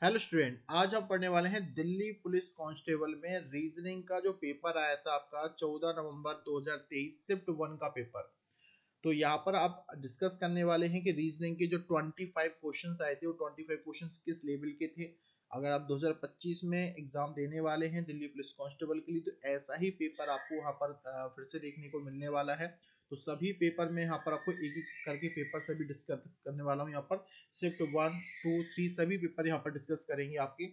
Hello student, आज हम पढ़ने वाले हैं दिल्ली पुलिस कांस्टेबल में रीजनिंग का जो पेपर आया था आपका 14 नवंबर 2023 शिफ्ट वन का पेपर। तो यहाँ पर आप डिस्कस करने वाले हैं कि रीजनिंग के जो 25 क्वेश्चंस आए थे वो 25 क्वेश्चंस किस लेवल के थे। अगर आप 2025 में एग्जाम देने वाले हैं दिल्ली पुलिस कांस्टेबल के लिए तो ऐसा ही पेपर आपको वहाँ पर फिर से देखने को मिलने वाला है। तो सभी पेपर में यहाँ पर आपको एक एक करके पेपर सभी डिस्कस करने वाला हूँ। यहाँ पर शिफ्ट वन टू थ्री सभी पेपर यहाँ पर डिस्कस करेंगे आपके।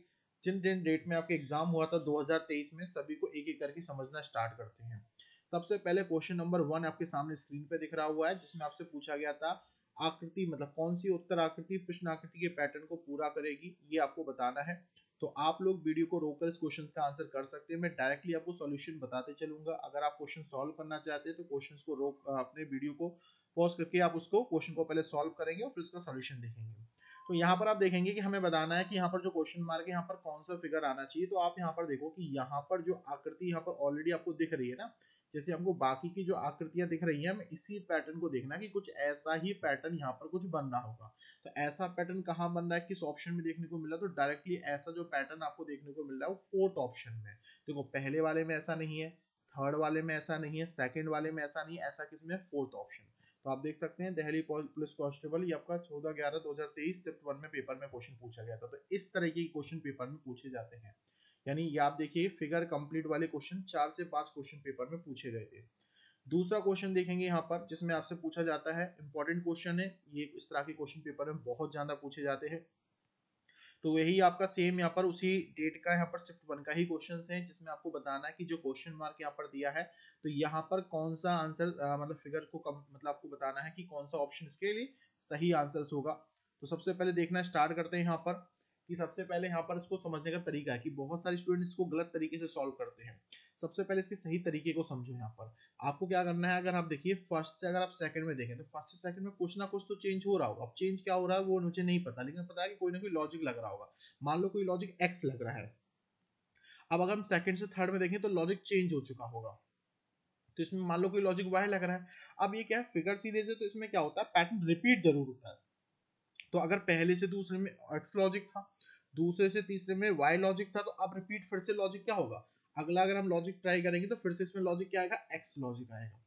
जिन जिन डेट में आपके एग्जाम हुआ था 2023 में सभी को एक एक करके समझना स्टार्ट करते हैं। सबसे पहले क्वेश्चन नंबर वन आपके सामने स्क्रीन पे दिख रहा हुआ है, जिसमें आपसे पूछा गया था आकृति मतलब कौन सी उत्तर आकृति प्रश्न आकृति के पैटर्न को पूरा करेगी, ये आपको बताना है। तो आप लोग वीडियो को रोककर इस क्वेश्चन का आंसर कर सकते हैं। मैं डायरेक्टली आपको सॉल्यूशन बताते चलूंगा। अगर आप क्वेश्चन सॉल्व करना चाहते हैं तो क्वेश्चन को रोक अपने वीडियो को पॉज करके आप उसको क्वेश्चन को पहले सॉल्व करेंगे और फिर उसका सॉल्यूशन देखेंगे। तो यहाँ पर आप देखेंगे कि हमें बताना है कि यहाँ पर जो क्वेश्चन मार्क है यहाँ पर कौन सा फिगर आना चाहिए। तो आप यहाँ पर देखो कि यहाँ पर जो आकृति यहाँ पर ऑलरेडी आपको दिख रही है ना, जैसे हमको बाकी की जो आकृतियां दिख रही हैं, हमें इसी पैटर्न को देखना कि कुछ ऐसा ही पैटर्न यहाँ पर कुछ बन रहा होगा। तो ऐसा पैटर्न कहाँ बन रहा है, किस ऑप्शन में देखने को मिल रहा है? तो डायरेक्टली ऐसा जो पैटर्न आपको देखने को मिल रहा है वो फोर्थ ऑप्शन में। देखो पहले वाले में ऐसा नहीं है, थर्ड वाले में ऐसा नहीं है, सेकंड वाले में ऐसा नहीं है, ऐसा किसमें? Fourth option. तो आप देख सकते हैं दिल्ली पुलिस कांस्टेबल ये आपका 14/11/2023 शिफ्ट वन में पेपर में क्वेश्चन पूछा गया था। तो इस तरह के क्वेश्चन पेपर में पूछे जाते हैं। यानी ये आप देखिए फिगर कंप्लीट वाले क्वेश्चन 4 से 5 क्वेश्चन पेपर में पूछे गए थे। दूसरा क्वेश्चन देखेंगे यहाँ पर, जिसमें आपसे पूछा जाता है, इंपॉर्टेंट क्वेश्चन है ये, इस तरह के क्वेश्चन पेपर में बहुत ज्यादा पूछे जाते हैं। तो यही आपका सेम यहाँ पर उसी डेट का यहाँ पर शिफ्ट वन का ही क्वेश्चन है, जिसमें आपको बताना है कि जो क्वेश्चन मार्क यहाँ पर दिया है तो यहाँ पर कौन सा आंसर मतलब फिगर को मतलब आपको बताना है कि कौन सा ऑप्शन इसके लिए सही आंसर होगा। तो सबसे पहले देखना स्टार्ट करते हैं यहाँ पर कि सबसे पहले यहाँ पर इसको समझने का तरीका है कि बहुत सारे स्टूडेंट इसको गलत तरीके से सॉल्व करते हैं। सबसे पहले इसके सही तरीके को समझो। यहाँ पर आपको क्या करना है, अगर आप देखिए फर्स्ट से अगर आप सेकंड में देखें तो फर्स्ट से सेकंड में कुछ ना कुछ तो चेंज हो रहा होगा। अब चेंज क्या हो रहा है वो मुझे नहीं पता, लेकिन पता है कि कोई ना कोई लॉजिक लग रहा होगा। मान लो कोई लॉजिक एक्स लग रहा है। अब अगर हम सेकंड से थर्ड में देखें तो लॉजिक चेंज हो चुका होगा। तो इसमें मान लो कोई लॉजिक वाई लग रहा है। अब ये क्या है, फिगर सीरीज है तो इसमें क्या होता है, पैटर्न रिपीट जरूर होता है। तो अगर पहले से दूसरे में एक्स लॉजिक था, दूसरे से तीसरे में वाई लॉजिक था, तो अब रिपीट फिर से लॉजिक क्या होगा, अगला अगर हम लॉजिक ट्राई करेंगे तो फिर से इसमें लॉजिक क्या आएगा, एक्स लॉजिक आएगा।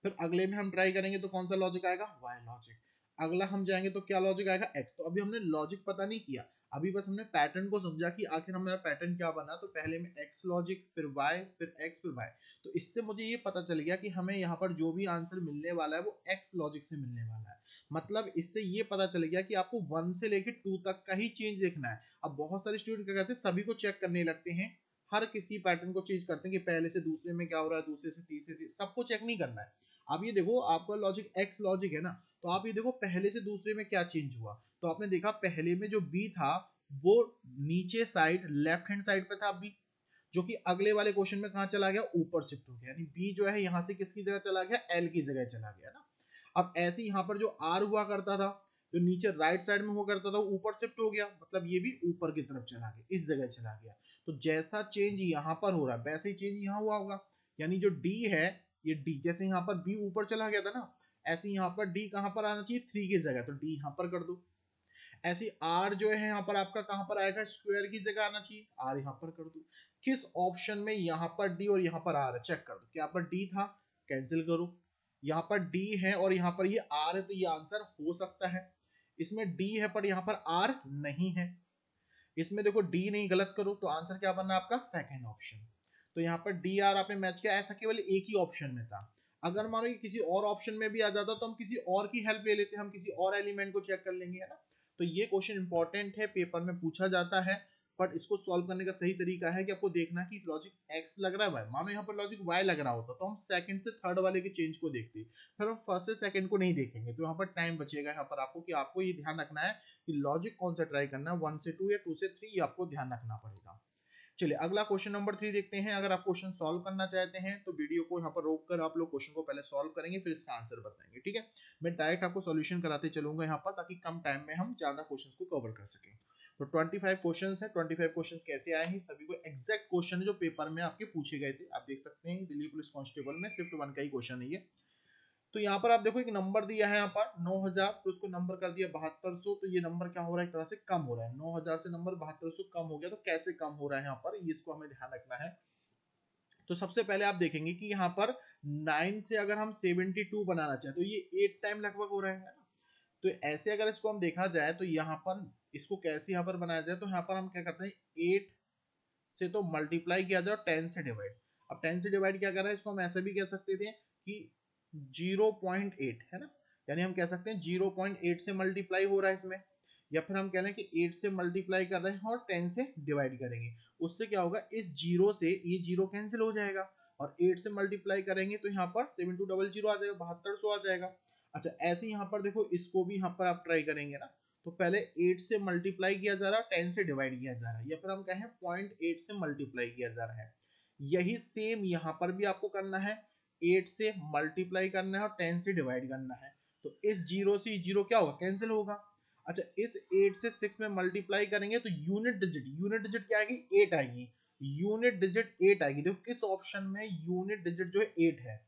फिर अगले में हम ट्राई करेंगे तो कौन सा लॉजिक आएगा, वाई लॉजिक। अगला हम जाएंगे तो क्या लॉजिक आएगा, एक्स। तो अभी हमने लॉजिक पता नहीं किया, अभी बस हमने पैटर्न को समझा कि आखिर हमारा पैटर्न क्या बना। तो पहले में एक्स लॉजिक, फिर वाई, फिर एक्स, फिर वाई। तो इससे मुझे ये पता चल गया कि हमें यहाँ पर जो भी आंसर मिलने वाला है वो एक्स लॉजिक से मिलने वाला है। मतलब इससे ये पता चल गया कि आपको वन से लेकर टू तक का ही चेंज देखना है। अब बहुत सारे स्टूडेंट क्या करते हैं, सभी को चेक करने लगते हैं, हर किसी पैटर्न को चेंज करते हैं कि पहले से दूसरे में क्या हो रहा है, दूसरे से तीसरे, सबको चेक नहीं करना है। अब ये देखो आपका लॉजिक एक्स लॉजिक है ना, तो आप ये देखो पहले से दूसरे में क्या चेंज हुआ। तो आपने देखा पहले में जो बी था वो नीचे साइड लेफ्ट हैंड साइड पे था बी, जो कि अगले वाले क्वेश्चन में कहा चला गया, ऊपर शिफ्ट हो गया। यानी बी जो है यहां से किसकी जगह चला गया, एल की जगह चला गया ना। अब ऐसे यहाँ पर जो आर हुआ करता था, जो नीचे राइट साइड में हुआ करता था, वो ऊपर शिफ्ट हो गया, मतलब ये भी ऊपर की तरफ चला गया, इस जगह चला गया। तो जैसा चेंज यहाँ पर हो रहा है वैसे ही चेंज यहाँ हुआ होगा। यानी जो डी है, ये डी जैसे यहाँ पर बी ऊपर चला गया था ना, ऐसे यहाँ पर डी कहाँ पर आना चाहिए, थ्री की जगह, तो डी यहाँ पर कर दो। ऐसी आर जो है यहाँ पर आपका कहां पर आएगा, स्क्वायर की जगह आना चाहिए, आर यहाँ पर कर दो। किस ऑप्शन में यहाँ पर डी और यहाँ पर आर है, चेक कर दो। क्या पर डी था, कैंसिल करो। यहाँ पर डी है और यहाँ पर ये आर है, तो ये आंसर हो सकता है। इसमें डी है पर यहाँ पर आर नहीं है। इसमें देखो डी नहीं, गलत करो, तो आंसर क्या बनना है आपका, सेकंड ऑप्शन। तो यहाँ पर डी आर आपने मैच किया, ऐसा केवल एक ही ऑप्शन में था। अगर मानो कि किसी और ऑप्शन में भी आ जाता तो हम किसी और की हेल्प ले लेते, हम किसी और एलिमेंट को चेक कर लेंगे, है ना। तो ये क्वेश्चन इंपॉर्टेंट है, पेपर में पूछा जाता है। बट इसको सॉल्व करने का सही तरीका है कि आपको देखना कि लॉजिक एक्स लग रहा है वाई, मानो यहाँ पर लॉजिक वाई लग रहा होता तो हम सेकंड से थर्ड वाले के चेंज को देखते, फिर हम फर्स्ट से सेकंड को नहीं देखेंगे। तो यहाँ पर टाइम बचेगा यहाँ पर आपको, कि आपको ये ध्यान रखना है कि लॉजिक कौन सा ट्राई करना है, वन से टू या टू से थ्री, ये आपको ध्यान रखना पड़ेगा। चलिए अगला क्वेश्चन नंबर 3 देखते हैं। अगर आप क्वेश्चन सॉल्व करना चाहते हैं तो वीडियो को यहाँ पर रोक कर आप लोग क्वेश्चन को पहले सॉल्व करेंगे, फिर इसका आंसर बताएंगे, ठीक है। मैं डायरेक्ट आपको सॉल्यूशन कराते चलूंगा यहाँ पर, ताकि कम टाइम में हम ज्यादा क्वेश्चन को कवर कर सकें। तो 25 क्वेश्चन है, 25 क्वेश्चन कैसे आए हैं, सभी को एग्जैक्ट क्वेश्चन जो पेपर में आपके पूछे गए थे, आप देख सकते हैं दिल्ली पुलिस कांस्टेबल में शिफ्ट वन का ही क्वेश्चन है ये। तो यहाँ पर आप देखो एक नंबर दिया है यहाँ पर 9000, तो उसको नंबर कर दिया 7200, तो ये नंबर क्या हो रहा है, एक तरह से कम हो रहा है। 9000 से नंबर 7200 कम हो गया, तो कैसे कम हो रहा है यहाँ पर, ये इसको हमें ध्यान रखना है। तो सबसे पहले आप देखेंगे कि यहाँ पर 9 से अगर हम 72 बनाना चाहें तो ये 8 टाइम लगभग हो रहा है ना। तो ऐसे अगर इसको हम देखा जाए तो यहाँ पर इसको कैसे यहाँ पर बनाया जाए, तो यहाँ पर हम क्या करते हैं 8 से तो मल्टीप्लाई किया जाए और 10 से डिवाइड। अब 10 से डिवाइड क्या कर रहा है, इसको हम ऐसे भी कह सकते थे कि 0.8 है ना, यानी हम कह सकते हैं 0.8 से मल्टीप्लाई हो रहा है इसमें, या फिर हम कह रहे हैं कि 8 से मल्टीप्लाई कर रहे हैं और 10 से डिवाइड करेंगे। उससे क्या होगा, इस जीरो से ये जीरो कैंसिल हो जाएगा और 8 से मल्टीप्लाई करेंगे तो यहाँ पर 7200 आ जाएगा, 7200 आ जाएगा। अच्छा ऐसे यहाँ पर देखो इसको भी यहाँ पर आप ट्राई करेंगे ना, तो पहले 8 से मल्टीप्लाई किया जा रहा है, 10 से डिवाइड किया जा रहा है, या फिर हम कहें 0.8 से मल्टीप्लाई किया जा रहा है। यही सेम यहाँ पर भी आपको करना है, 8 से मल्टीप्लाई करना है और 10 से डिवाइड करना है। तो इस जीरो से जीरो क्या होगा, कैंसिल होगा। अच्छा इस 8 से 6 में मल्टीप्लाई करेंगे तो यूनिट डिजिट क्या आएगी, 8 आएगी। यूनिट डिजिट 8 आएगी। देखो किस ऑप्शन में यूनिट डिजिट जो है 8 है,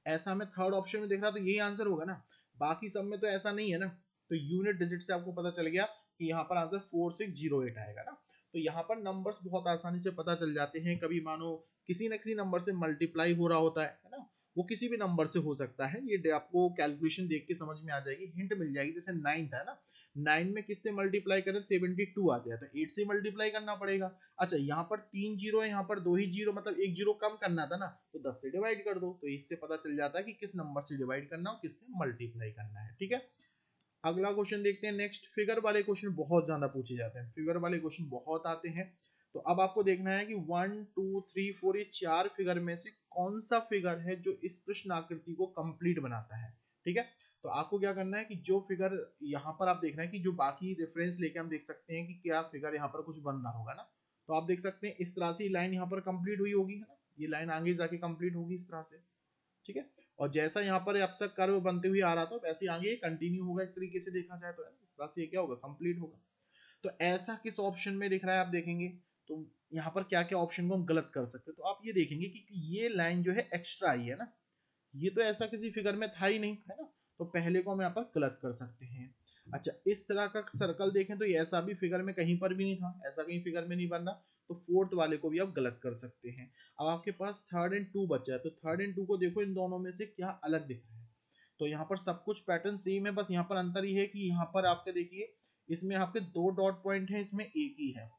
ऐसा हमें थर्ड ऑप्शन में दिख रहा, तो यही आंसर होगा ना, बाकी सब में तो ऐसा नहीं है ना। तो यूनिट डिजिट से आपको पता चल गया कि यहाँ पर आंसर 4608 आएगा ना। तो यहाँ पर नंबर्स बहुत आसानी से पता चल जाते हैं। कभी मानो किसी न किसी नंबर से मल्टीप्लाई हो रहा होता है ना, वो किसी भी नंबर से हो सकता है, ये आपको कैलकुलेशन देख के समझ में आ जाएगी, हिंट मिल जाएगी। जैसे 9 था ना, 9 में किससे मल्टीप्लाई करें, 72 आ जाए तो 8 से मल्टीप्लाई करना पड़ेगा। अच्छा यहाँ पर 3 जीरो है, यहाँ पर 2 ही जीरो, मतलब एक जीरो कम करना था ना, तो 10 से डिवाइड कर दो, तो इससे पता चल जाता है कि किस नंबर से डिवाइड करना और किससे मल्टीप्लाई करना है। ठीक है, अगला क्वेश्चन देखते हैं। नेक्स्ट फिगर वाले क्वेश्चन बहुत ज्यादा पूछे जाते हैं, फिगर वाले क्वेश्चन बहुत आते हैं। तो अब आपको देखना है कि 1 2 3 4 ये चार फिगर में से कौन सा फिगर है जो इस प्रश्न आकृति को कंप्लीट बनाता है। ठीक है, तो आपको क्या करना है कि जो फिगर यहाँ पर आप देख रहे हैं कि जो बाकी रेफरेंस लेके हम देख सकते हैं कि क्या फिगर यहाँ पर कुछ बन रहा होगा ना। तो आप देख सकते हैं इस तरह से लाइन यहाँ पर कंप्लीट हुई होगी है ना, ये लाइन आगे जाके कंप्लीट होगी इस तरह से। ठीक है, और जैसा यहाँ पर अब तक कर्व बनते हुए आ रहा था वैसे आगे कंटिन्यू होगा, एक तरीके से देखा जाए तो है, इस तरह से ये क्या होगा, कंप्लीट होगा। तो ऐसा किस ऑप्शन में दिख रहा है आप देखेंगे, तो यहाँ पर क्या क्या ऑप्शन को हम गलत कर सकते हैं। तो आप ये देखेंगे कि ये लाइन जो है एक्स्ट्रा आई है ना, ये तो ऐसा किसी फिगर में था ही नहीं है ना, तो पहले को हम यहाँ पर गलत कर सकते हैं। अच्छा इस तरह का सर्कल देखें तो ये ऐसा भी फिगर में कहीं पर भी नहीं था, ऐसा कहीं फिगर में नहीं बन रहा, तो फोर्थ वाले को भी आप गलत कर सकते हैं। अब आपके पास थर्ड एंड टू बचा है, तो थर्ड एंड टू को देखो इन दोनों में से क्या अलग दिख रहा है। तो यहाँ पर सब कुछ पैटर्न सेम है, बस यहाँ पर अंतर ही है कि यहाँ पर आपके देखिए इसमें आपके दो डॉट पॉइंट है, इसमें एक ही है।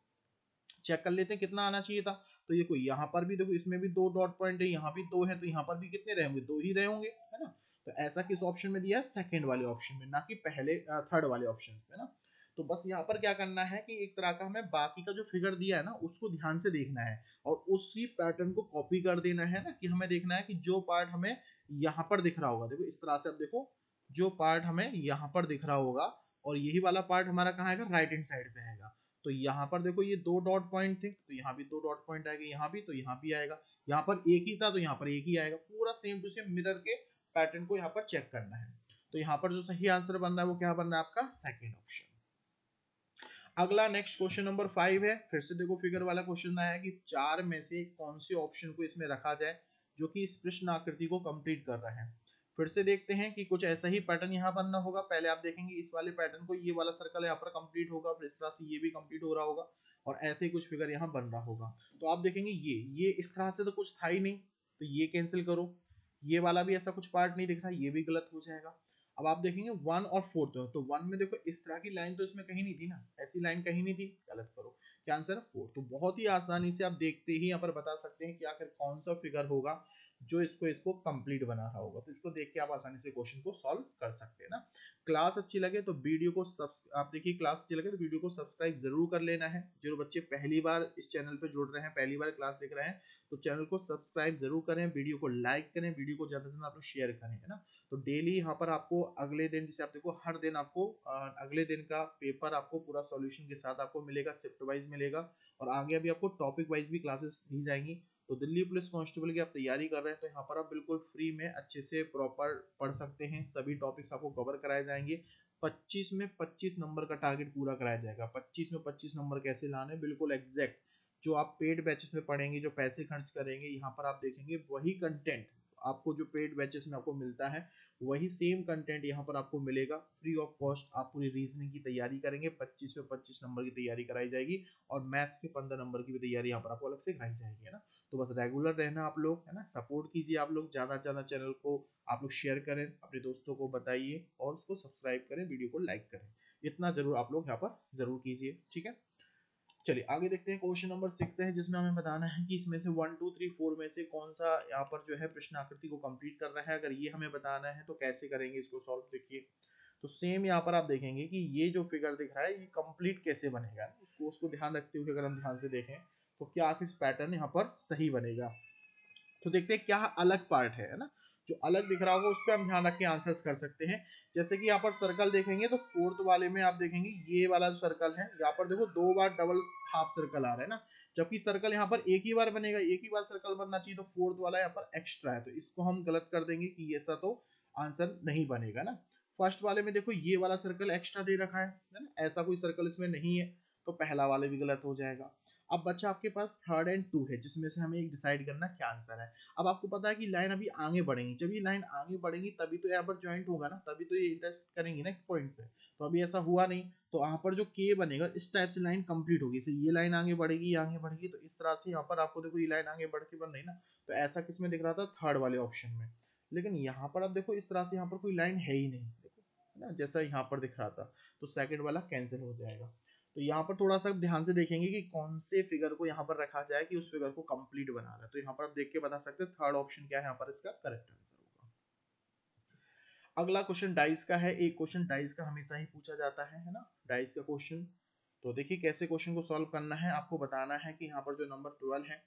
चेक कर लेते हैं कितना आना चाहिए था। तो ये कोई यहाँ पर भी देखो इसमें भी दो डॉट पॉइंट है, यहाँ भी दो है, तो यहाँ पर भी कितने रहे होंगे, दो ही रहे होंगे है ना। तो ऐसा किस ऑप्शन में दिया है, सेकंड वाले ऑप्शन में, ना कि पहले थर्ड वाले ऑप्शन में ना। तो बस यहाँ पर क्या करना है कि एक तरह का हमें बाकी का जो फिगर दिया है ना उसको ध्यान से देखना है और उसी पैटर्न को कॉपी कर देना है ना, कि हमें देखना है कि जो पार्ट हमें यहाँ पर दिख रहा होगा, देखो इस तरह से अब देखो जो पार्ट हमें यहाँ पर दिख रहा होगा और यही वाला पार्ट हमारा कहाँ आएगा, राइट हैंड साइड पे आएगा। तो यहाँ पर देखो ये दो डॉट पॉइंट थे, तो यहाँ भी दो डॉट पॉइंट आएगा, यहाँ भी तो यहाँ भी आएगा, यहाँ पर एक ही था तो यहाँ पर एक ही आएगा, पूरा सेम टू सेम मिरर के पैटर्न को यहाँ पर चेक करना है। तो यहाँ पर जो सही आंसर बन रहा है वो क्या बन रहा है, आपका सेकेंड ऑप्शन। अगला नेक्स्ट क्वेश्चन नंबर 5 है, फिर से देखो फिगर वाला क्वेश्चन आया है कि चार में से कौन से ऑप्शन को इसमें रखा जाए जो कि इस प्रश्न आकृति को कंप्लीट कर रहा है। फिर से देखते हैं कि कुछ ऐसा ही पैटर्न यहाँ बनना होगा। पहले आप देखेंगे इस वाले पैटर्न को, ये वाला सर्कल यहाँ पर कंप्लीट होगा, फिर इस तरह से ये भी कंप्लीट हो रहा होगा और ऐसे ही कुछ फिगर यहाँ बन रहा होगा। तो आप देखेंगे ये इस तरह से तो कुछ था ही नहीं, तो ये कैंसिल करो। ये वाला भी ऐसा कुछ पार्ट नहीं दिख रहा, ये भी गलत हो जाएगा। अब आप देखेंगे वन और फोर्थ, तो वन में देखो इस तरह की लाइन तो इसमें कहीं नहीं थी ना, ऐसी लाइन कहीं नहीं थी, गलत करो। क्या आंसर है, फोर्थ। तो बहुत ही आसानी से आप देखते ही यहाँ पर बता सकते हैं कि आखिर कौन सा फिगर होगा जो इसको कंप्लीट बना रहा होगा। तो इसको देख के आप आसानी से क्वेश्चन को सॉल्व कर सकते हैं ना। क्लास अच्छी लगे तो वीडियो को आप देखिए, क्लास अच्छी लगे तो वीडियो को सब्सक्राइब जरूर कर लेना है। जो बच्चे पहली बार इस चैनल पे जुड़ रहे हैं, पहली बार क्लास देख रहे हैं, तो चैनल को सब्सक्राइब जरूर करें, वीडियो को लाइक करें, वीडियो को ज्यादा से ज्यादा आप लोग शेयर करें है ना। तो डेली यहाँ पर आपको अगले दिन, जैसे आप देखो हर दिन आपको अगले दिन का पेपर आपको पूरा सॉल्यूशन के साथ आपको मिलेगा, शिफ्ट वाइज मिलेगा, और आगे अभी आपको टॉपिक वाइज भी क्लासेस दी जाएंगी। तो दिल्ली पुलिस कांस्टेबल की आप तैयारी कर रहे हैं तो यहाँ पर आप बिल्कुल फ्री में अच्छे से प्रॉपर पढ़ सकते हैं, सभी टॉपिक्स आपको कवर कराए जाएंगे। 25 में 25 नंबर का टारगेट पूरा कराया जाएगा। 25 में 25 नंबर कैसे लाने, बिल्कुल एग्जैक्ट जो आप पेड बैचेस में पढ़ेंगे, जो पैसे खर्च करेंगे, यहाँ पर आप देखेंगे वही कंटेंट आपको जो पेड बैचेस में आपको मिलता है वही सेम कंटेंट यहाँ पर आपको मिलेगा फ्री ऑफ कॉस्ट। आप पूरी रीजनिंग की तैयारी करेंगे, 25 में 25 नंबर की तैयारी कराई जाएगी और मैथ्स के 15 नंबर की भी तैयारी यहाँ पर आपको अलग से कराई जाएगी, है ना। तो बस रेगुलर रहना आप लोग, है ना, सपोर्ट कीजिए आप लोग, ज़्यादा से ज़्यादा चैनल को आप लोग शेयर करें, अपने दोस्तों को बताइए और उसको सब्सक्राइब करें, वीडियो को लाइक करें, इतना जरूर आप लोग यहाँ पर जरूर कीजिए, ठीक है। चलिए आगे देखते हैं। क्वेश्चन नंबर 6 है जिसमें हमें बताना है कि इसमें से 1 2 3 4 में से कौन सा यहाँ पर जो है प्रश्न आकृति को कंप्लीट करना है। अगर ये हमें बताना है तो कैसे करेंगे इसको सॉल्व, देखिए। तो सेम यहाँ पर आप देखेंगे कि ये जो फिगर दिख रहा है ये कंप्लीट कैसे बनेगा, उसको ध्यान रखते हुए अगर हम ध्यान से देखें तो क्या आखिर पैटर्न यहाँ पर सही बनेगा। तो देखते हैं क्या अलग पार्ट है ना, जो अलग दिख रहा होगा उस पर हम ध्यान रख के आंसर्स कर सकते हैं। जैसे कि यहाँ पर सर्कल देखेंगे तो फोर्थ वाले में आप देखेंगे ये वाला जो सर्कल है यहाँ पर देखो 2 बार डबल हाफ सर्कल आ रहा है ना, जबकि सर्कल यहाँ पर एक ही बार बनेगा, एक ही बार सर्कल बनना चाहिए, तो फोर्थ वाला यहाँ पर एक्स्ट्रा है, तो इसको हम गलत कर देंगे कि ऐसा तो आंसर नहीं बनेगा ना। फर्स्ट वाले में देखो ये वाला सर्कल एक्स्ट्रा दे रखा है ना, ऐसा कोई सर्कल इसमें नहीं है, तो पहला वाले भी गलत हो जाएगा। अब बच्चा आपके पास 3 और 2 है जिसमें से हमें एक डिसाइड करना क्या आंसर है। अब आपको पता है कि लाइन अभी आगे बढ़ेंगी, जब ये लाइन आगे बढ़ेंगी तभी तो यहाँ पर ज्वाइंट होगा ना, तभी तो ये इंटरसेक्ट करेंगी ना पॉइंट पे। तो अभी ऐसा हुआ नहीं, तो यहाँ पर जो के बनेगा इस टाइप से लाइन कंप्लीट होगी, ये लाइन आगे बढ़ेगी, तो इस तरह से यहाँ पर आपको देखो ये लाइन आगे बढ़ के बन रही ना। तो ऐसा किसमें दिख रहा था, थर्ड वाले ऑप्शन में। लेकिन यहाँ पर आप देखो इस तरह से यहाँ पर कोई लाइन है ही नहीं, देखो है ना, जैसा यहाँ पर दिख रहा था, तो सेकंड वाला कैंसिल हो जाएगा। तो यहाँ पर थोड़ा सा ध्यान से देखेंगे कि कौन से फिगर को यहाँ पर रखा जाए कि उस फिगर को कंप्लीट बना रहा है। तो यहाँ पर आप देख के बता सकते हैं थर्ड ऑप्शन क्या है यहाँ पर इसका करेक्ट आंसर होगा। अगला क्वेश्चन डाइस का है। एक क्वेश्चन डाइस का हमेशा ही पूछा जाता है ना, डाइस का क्वेश्चन। तो देखिए कैसे क्वेश्चन को सॉल्व करना है, आपको बताना है कि यहाँ पर जो नंबर 12 है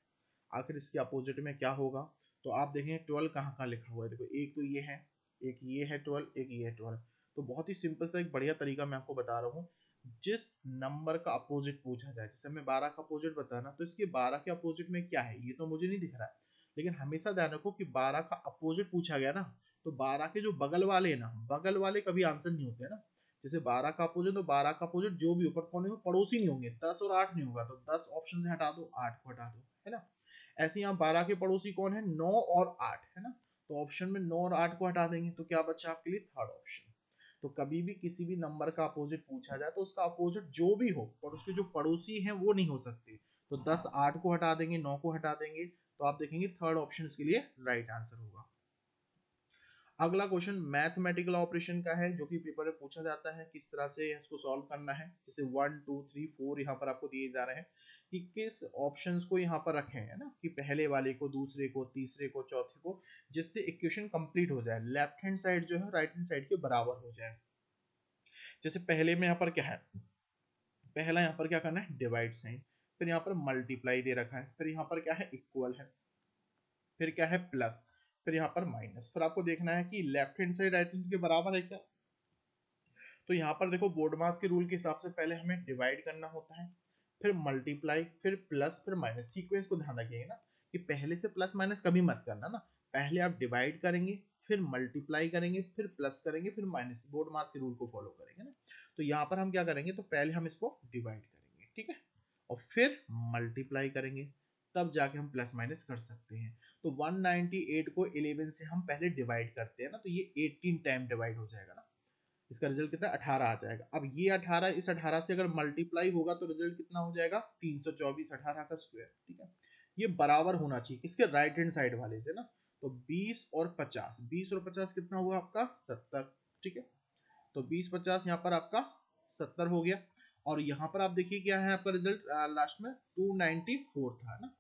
आखिर इसके अपोजिट में क्या होगा। तो आप देखें 12 कहाँ कहाँ लिखा हुआ है, देखो एक तो ये है, एक ये है 12, एक ये है 12। तो बहुत ही सिंपल सा एक बढ़िया तरीका मैं आपको बता रहा हूँ। जिस नंबर का अपोजिट पूछा जाए, जैसे हमें 12 का अपोजिट बताना, तो इसके 12 के अपोजिट में क्या है ये तो मुझे नहीं दिख रहा है, लेकिन हमेशा ध्यान रखो कि 12 का अपोजिट पूछा गया ना, तो 12 के जो बगल वाले है ना, बगल वाले कभी आंसर नहीं होते है ना। जैसे 12 का अपोजिट, तो 12 का अपोजिट जो भी ऊपर कौन है, पड़ोसी नहीं होंगे, 10 और 8 नहीं होगा, तो 10 ऑप्शन से हटा दो, 8 को हटा दो, है ना। ऐसे यहाँ 12 के पड़ोसी कौन है, 9 और 8, है ना। तो ऑप्शन में 9 और 8 को हटा देंगे तो क्या बचा आपके लिए, थर्ड ऑप्शन। तो कभी भी किसी भी नंबर का अपोजिट पूछा जाए तो उसका अपोजिट जो भी हो और उसके जो पड़ोसी हैं वो नहीं हो सकते। तो 10 8 को हटा देंगे, 9 को हटा देंगे, तो आप देखेंगे थर्ड ऑप्शन इसके लिए राइट आंसर होगा। अगला क्वेश्चन मैथमेटिकल ऑपरेशन का है, जो कि पेपर में पूछा जाता है, किस तरह से इसको सॉल्व करना है। जैसे 1 2 3 4 यहाँ पर आपको दिए जा रहे हैं कि किस ऑप्शंस को यहाँ पर रखें, है ना, कि पहले वाले को, दूसरे को, तीसरे को, चौथे को, जिससे इक्वेशन कंप्लीट हो जाए, लेफ्ट हैंड साइड जो है राइट हैंड साइड के बराबर हो जाए। जैसे पहले में यहाँ पर क्या है, पहला यहाँ पर क्या करना है, डिवाइड साइन, फिर यहाँ पर मल्टीप्लाई दे रखा है, फिर यहाँ पर क्या है, इक्वल है, फिर क्या है, प्लस, फिर यहाँ पर माइनस। फिर आपको देखना है कि left hand side right hand के बराबर है क्या। तो यहाँ पर देखो बोर्ड मास के रूल के हिसाब से पहले हमें डिवाइड करना होता है, फिर मल्टीप्लाई, फिर प्लस, फिर माइनस। सीक्वेंस को ध्यान रखिएगा ना कि पहले से प्लस माइनस कभी मत करना ना, पहले आप डिवाइड करेंगे, फिर मल्टीप्लाई करेंगे, फिर प्लस करेंगे, फिर माइनस, बोर्ड मास के रूल को फॉलो करेंगे ना। तो यहाँ पर हम क्या करेंगे, तो पहले हम इसको डिवाइड करेंगे, ठीक है, और फिर मल्टीप्लाई करेंगे, तब जाके हम प्लस माइनस कर सकते हैं। तो 198 को 11 से हम पहले डिवाइड करते हैं ना, तो ये 18 टाइम डिवाइड हो जाएगा ना, इसका रिजल्ट कितना, 18 आ जाएगा। अब ये 18 इस 18 से अगर मल्टीप्लाई होगा तो रिजल्ट कितना हो जाएगा, 324, 18 का स्क्वायर, ठीक है। ये बराबर होना चाहिए इसके राइट हैंड साइड वाले से ना। तो 20 और 50, 20 और 50 कितना हुआ आपका, 70, ठीक है। तो 20 50 यहाँ पर आपका 70 हो गया। और यहाँ पर आप देखिए क्या है आपका रिजल्ट, लास्ट में 294 था ना।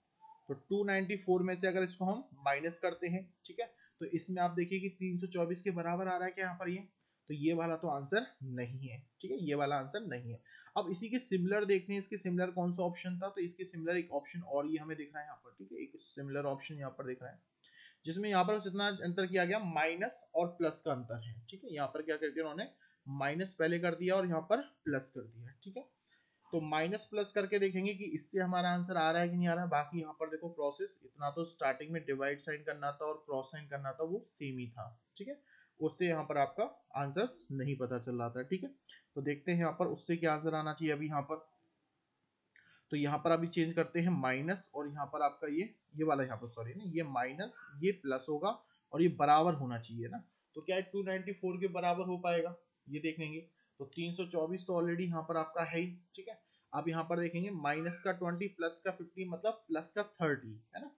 तो 294 में से अगर इसको हम माइनस करते हैं, ठीक है, तो इसमें आप देखिए कि 324 के बराबर आ रहा है क्या यहाँ पर ये, तो ये वाला तो आंसर नहीं है, ठीक है, ये वाला आंसर नहीं है। अब इसी के सिमिलर देखते हैं, इसके सिमिलर कौन सा ऑप्शन था, तो इसके सिमिलर एक ऑप्शन और ये हमें दिख रहा है यहाँ पर, ठीक है, एक सिमिलर ऑप्शन यहाँ पर दिख रहा है, जिसमें यहाँ पर कितना अंतर किया गया, माइनस और प्लस का अंतर है, ठीक है। यहाँ पर क्या कर दिया उन्होंने, माइनस पहले कर दिया और यहाँ पर प्लस कर दिया, ठीक है। तो माइनस प्लस करके देखेंगे कि इससे हमारा आंसर आ रहा है कि नहीं आ रहा है। बाकी यहाँ पर देखो प्रोसेस इतना तो स्टार्टिंग में डिवाइड साइन करना था और क्रॉस साइन करना था, वो सेम ही था, ठीक है। उससे यहाँ पर आपका आंसर नहीं पता चल रहा था, ठीक है। तो देखते हैं यहाँ पर उससे क्या आंसर आना चाहिए अभी यहाँ पर। तो यहाँ पर अभी चेंज करते हैं माइनस, और यहाँ पर आपका ये वाला यहाँ पर सॉरी ना, ये माइनस, ये प्लस होगा, और ये बराबर होना चाहिए ना, तो क्या है 294 के बराबर हो पाएगा, ये देखेंगे। तो 324 तो ऑलरेडी यहाँ पर आपका है ही, ठीक है। अब यहाँ पर देखेंगे माइनस का 20 प्लस का 50 मतलब प्लस का 30 है ना।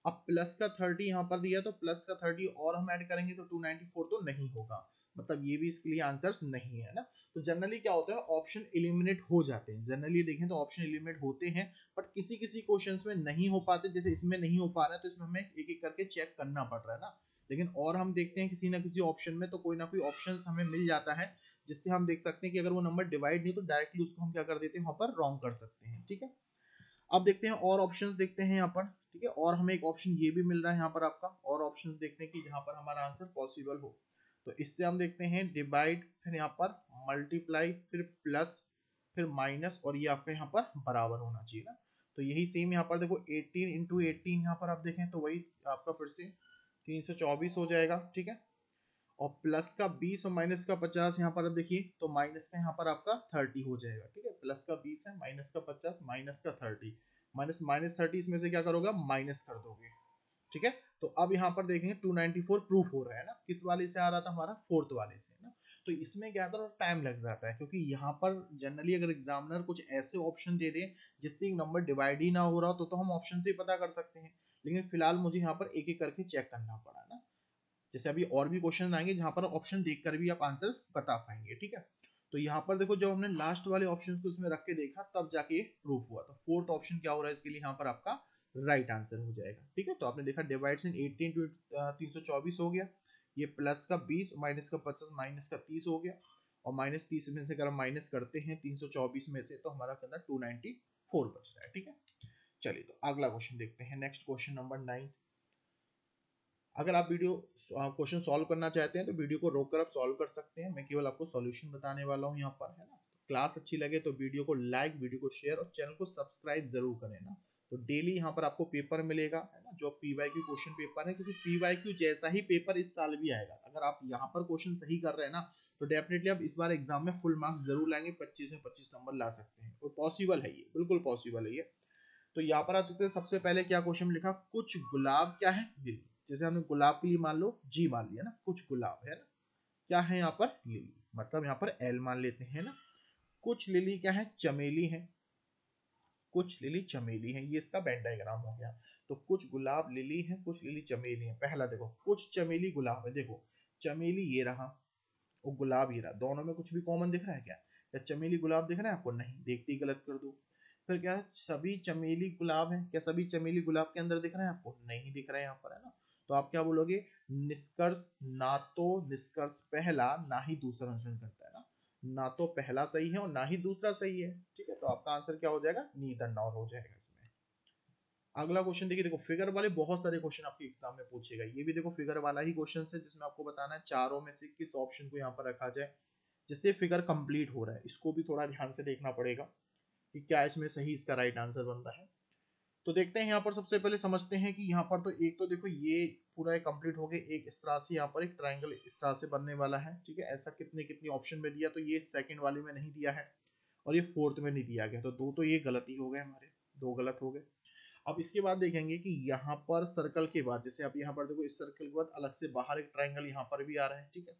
अब प्लस का 30 यहाँ पर दिया तो प्लस का 30 और हम ऐड करेंगे तो 294 तो नहीं होगा, मतलब ये भी इसके लिए आंसर नहीं है ना। तो जनरली क्या होता है ऑप्शन एलिमिनेट हो जाते हैं, जनरली देखें तो ऑप्शन एलिमिनेट होते हैं, बट किसी किसी क्वेश्चंस में नहीं हो पाते, जैसे इसमें नहीं हो पा रहा है तो इसमें हमें एक एक करके चेक करना पड़ रहा है ना। लेकिन और हम देखते हैं किसी ना किसी ऑप्शन में तो कोई ना कोई ऑप्शन हमें मिल जाता है जिससे हम देख सकते हैं कि अगर वो नंबर डिवाइड नहीं तो डायरेक्टली उसको हम क्या कर देते हैं वहां पर रॉन्ग कर सकते हैं, ठीक है। अब देखते हैं और ऑप्शंस देखते हैं यहाँ पर, ठीक है। और हमें एक ऑप्शन ये भी मिल रहा है यहाँ पर आपका, और ऑप्शंस देखते हैं कि जहाँ पर हमारा आंसर पॉसिबल हो। तो इससे हम देखते हैं डिवाइड, फिर यहाँ पर मल्टीप्लाई, फिर प्लस, फिर माइनस, और ये आपका यहाँ पर बराबर होना चाहिए ना। तो यही सेम यहाँ पर देखो 18 इंटू 18 यहाँ पर आप देखें तो वही आपका फिर से 324 हो जाएगा, ठीक है। और प्लस का 20 और माइनस का 50 यहाँ पर अब देखिए तो माइनस का यहाँ पर आपका 30 हो जाएगा, ठीक है। प्लस का 20 है, माइनस का 50, माइनस का 30, माइनस माइनस 30 इसमें से क्या करोगे माइनस कर दोगे, ठीक है। तो अब यहाँ पर देखेंगे 294 प्रूफ हो रहा है ना, किस वाले से आ रहा था हमारा फोर्थ वाले से ना। तो इसमें क्या था टाइम लग जाता है, क्योंकि यहाँ पर जनरली अगर एग्जामिनर कुछ ऐसे ऑप्शन दे दे जिससे एक नंबर डिवाइड ही ना हो रहा हो तो हम ऑप्शन से ही पता कर सकते हैं, लेकिन फिलहाल मुझे यहाँ पर एक एक करके चेक करना पड़ा ना। जैसे अभी और भी क्वेश्चन आएंगे जहां पर ऑप्शन देखकर भी आप आंसर्स बता पाएंगे, ठीक है। तो यहाँ पर देखो जब हमने लास्ट वाले ऑप्शन को उसमें रख के देखा तब जाके प्रूफ हुआ, तो फोर्थ ऑप्शन क्या हो रहा है इसके लिए यहाँ पर आपका राइट आंसर हो जाएगा, ठीक है। तो आपने देखा डिवाइड 18 टू 324 हो गया, ये प्लस का 20 माइनस का 50 माइनस का 30 हो गया, और माइनस 30 में से अगर हम माइनस करते हैं 324 में से तो हमारा कितना 294 बचता है, ठीक है। चलिए तो अगला क्वेश्चन देखते हैं, नेक्स्ट क्वेश्चन नंबर 9। अगर आप वीडियो क्वेश्चन सॉल्व करना चाहते हैं तो वीडियो को रोक कर आप सॉल्व कर सकते हैं, मैं केवल आपको सॉल्यूशन बताने वाला हूँ यहाँ पर, है ना। क्लास अच्छी लगे तो वीडियो को लाइक, वीडियो को शेयर और चैनल को सब्सक्राइब जरूर करें ना। तो डेली यहाँ पर आपको पेपर मिलेगा, है ना, जो पीवाईक्यू क्वेश्चन पेपर है, क्योंकि पीवाईक्यू जैसा ही पेपर इस साल भी आएगा। अगर आप यहाँ पर क्वेश्चन सही कर रहे हैं ना तो डेफिनेटली आप इस बार एग्जाम में फुल मार्क्स जरूर लाएंगे, 25 में 25 नंबर ला सकते हैं, और पॉसिबल है ये, बिल्कुल पॉसिबल है ये। तो यहाँ पर आप देखते हैं सबसे पहले क्या क्वेश्चन लिखा, कुछ गुलाब क्या है लिली। जैसे हमने गुलाब के लिए मान लो जी मान लिया ना, कुछ गुलाब है ना, क्या है यहाँ पर लिली, मतलब यहाँ पर एल मान लेते हैं ना। कुछ लिली क्या है चमेली है, कुछ लिली चमेली है, ये इसका वेन डायग्राम हो गया। तो कुछ गुलाब लिली है, कुछ लिली चमेली है। पहला देखो कुछ चमेली गुलाब है, देखो चमेली ये रहा और गुलाब ये रहा, दोनों में कुछ भी कॉमन दिख रहा है क्या, या चमेली गुलाब दिख रहा है आपको, नहीं, देखते ही गलत कर दो। फिर क्या है सभी चमेली गुलाब है, क्या सभी चमेली गुलाब के अंदर दिख रहे हैं आपको, नहीं दिख रहा है यहाँ पर, है ना। तो आप क्या बोलोगे निष्कर्ष, ना तो निष्कर्ष पहला ना ही दूसरा अनुसरण करता है ना, ना तो पहला सही है और ना ही दूसरा सही है, ठीक है। तो आपका आंसर क्या हो जाएगा नीदर नॉर हो जाएगा इसमें। अगला क्वेश्चन देखिए, देखो फिगर वाले बहुत सारे क्वेश्चन आपके एग्जाम में पूछेगा, ये भी देखो फिगर वाला ही क्वेश्चन है जिसमें आपको बताना है चारों में से किस ऑप्शन को यहाँ पर रखा जाए जिससे फिगर कंप्लीट हो रहा है, इसको भी थोड़ा ध्यान से देखना पड़ेगा कि क्या इसमें सही इसका राइट आंसर बन रहा है। तो देखते हैं यहाँ पर सबसे पहले समझते हैं कि यहाँ पर तो एक तो देखो ये पूरा कंप्लीट हो गया, एक इस तरह से यहाँ पर एक ट्राइंगल इस तरह से बनने वाला है, ठीक है। ऐसा कितने कितने ऑप्शन में दिया, तो ये सेकंड वाले में नहीं दिया है और ये फोर्थ में नहीं दिया गया, तो दो तो ये गलती हो गए हमारे, दो गलत हो गए। अब इसके बाद देखेंगे कि यहाँ पर सर्कल के बाद, जैसे आप यहाँ पर देखो इस सर्कल के बाद अलग से बाहर एक ट्राइंगल यहाँ पर भी आ रहा है, ठीक है।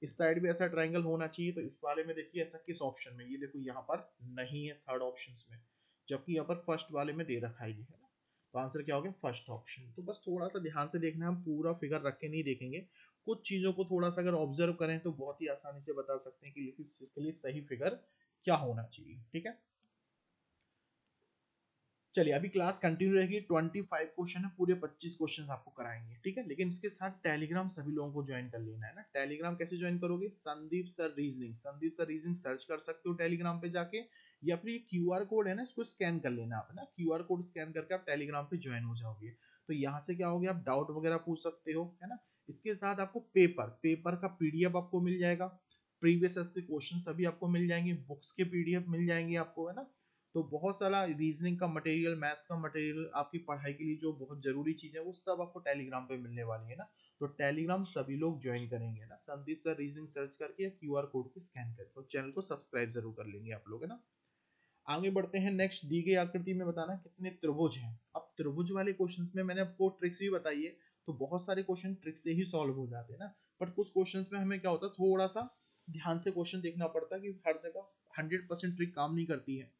इस साइड भी ऐसा ट्राइंगल होना चाहिए, तो इस वाले में देखिए ऐसा किस ऑप्शन में, ये देखो यहाँ पर नहीं है थर्ड ऑप्शन में, जबकि यहाँ पर फर्स्ट वाले में दे रखा है ये, है ना। तो आंसर क्या हो गया फर्स्ट ऑप्शन। तो बस थोड़ा सा ध्यान से देखना है, हम पूरा फिगर रख के नहीं देखेंगे, कुछ चीजों को थोड़ा सा अगर ऑब्जर्व करें तो बहुत ही आसानी से बता सकते हैं कि इसके लिए सही फिगर क्या होना चाहिए, ठीक है। चलिए अभी क्लास कंटिन्यू रहेगी, 25 क्वेश्चन है, पूरे 25 क्वेश्चन आपको कराएंगे, ठीक है। लेकिन इसके साथ टेलीग्राम सभी लोगों को ज्वाइन कर लेना है ना। टेलीग्राम कैसे ज्वाइन करोगे, Sandeep sir reasoning, Sandeep sir reasoning search कर सकते हो टेलीग्राम पे जाके, या फिर ये क्यूआर कोड है ना इसको स्कैन कर लेना आप, है ना, क्यूआर कोड स्कैन करके आप टेलीग्राम पे ज्वाइन हो जाओगे। तो यहाँ से क्या होगा आप डाउट वगैरह पूछ सकते हो, है ना। इसके साथ आपको पेपर पेपर का पीडीएफ आपको मिल जाएगा, प्रीवियस के क्वेश्चन सभी आपको मिल जाएंगे, बुक्स के पीडीएफ मिल जाएंगे आपको, है ना। तो बहुत सारा रीजनिंग का मटेरियल, मैथ्स का मटेरियल, आपकी पढ़ाई के लिए जो बहुत जरूरी चीज है वो सब आपको टेलीग्राम पे मिलने वाली है ना। तो टेलीग्राम सभी लोग ज्वाइन करेंगे ना, संदीप सर रीजनिंग सर्च करके या क्यूआर कोड को स्कैन करके, तो चैनल को सब्सक्राइब जरूर कर लेंगे आप लोग, है ना। आगे बढ़ते हैं, नेक्स्ट दी गई आकृति में बताना कितने त्रिभुज हैं। अब त्रिभुज वाले क्वेश्चंस में मैंने आपको ट्रिक्स भी बताई है, तो बहुत सारे क्वेश्चन ट्रिक से ही सॉल्व हो जाते हैं ना, बट कुछ क्वेश्चंस में हमें क्या होता है, थोड़ा सा ध्यान से क्वेश्चन देखना पड़ता है कि हर जगह 100% ट्रिक काम नहीं करती है।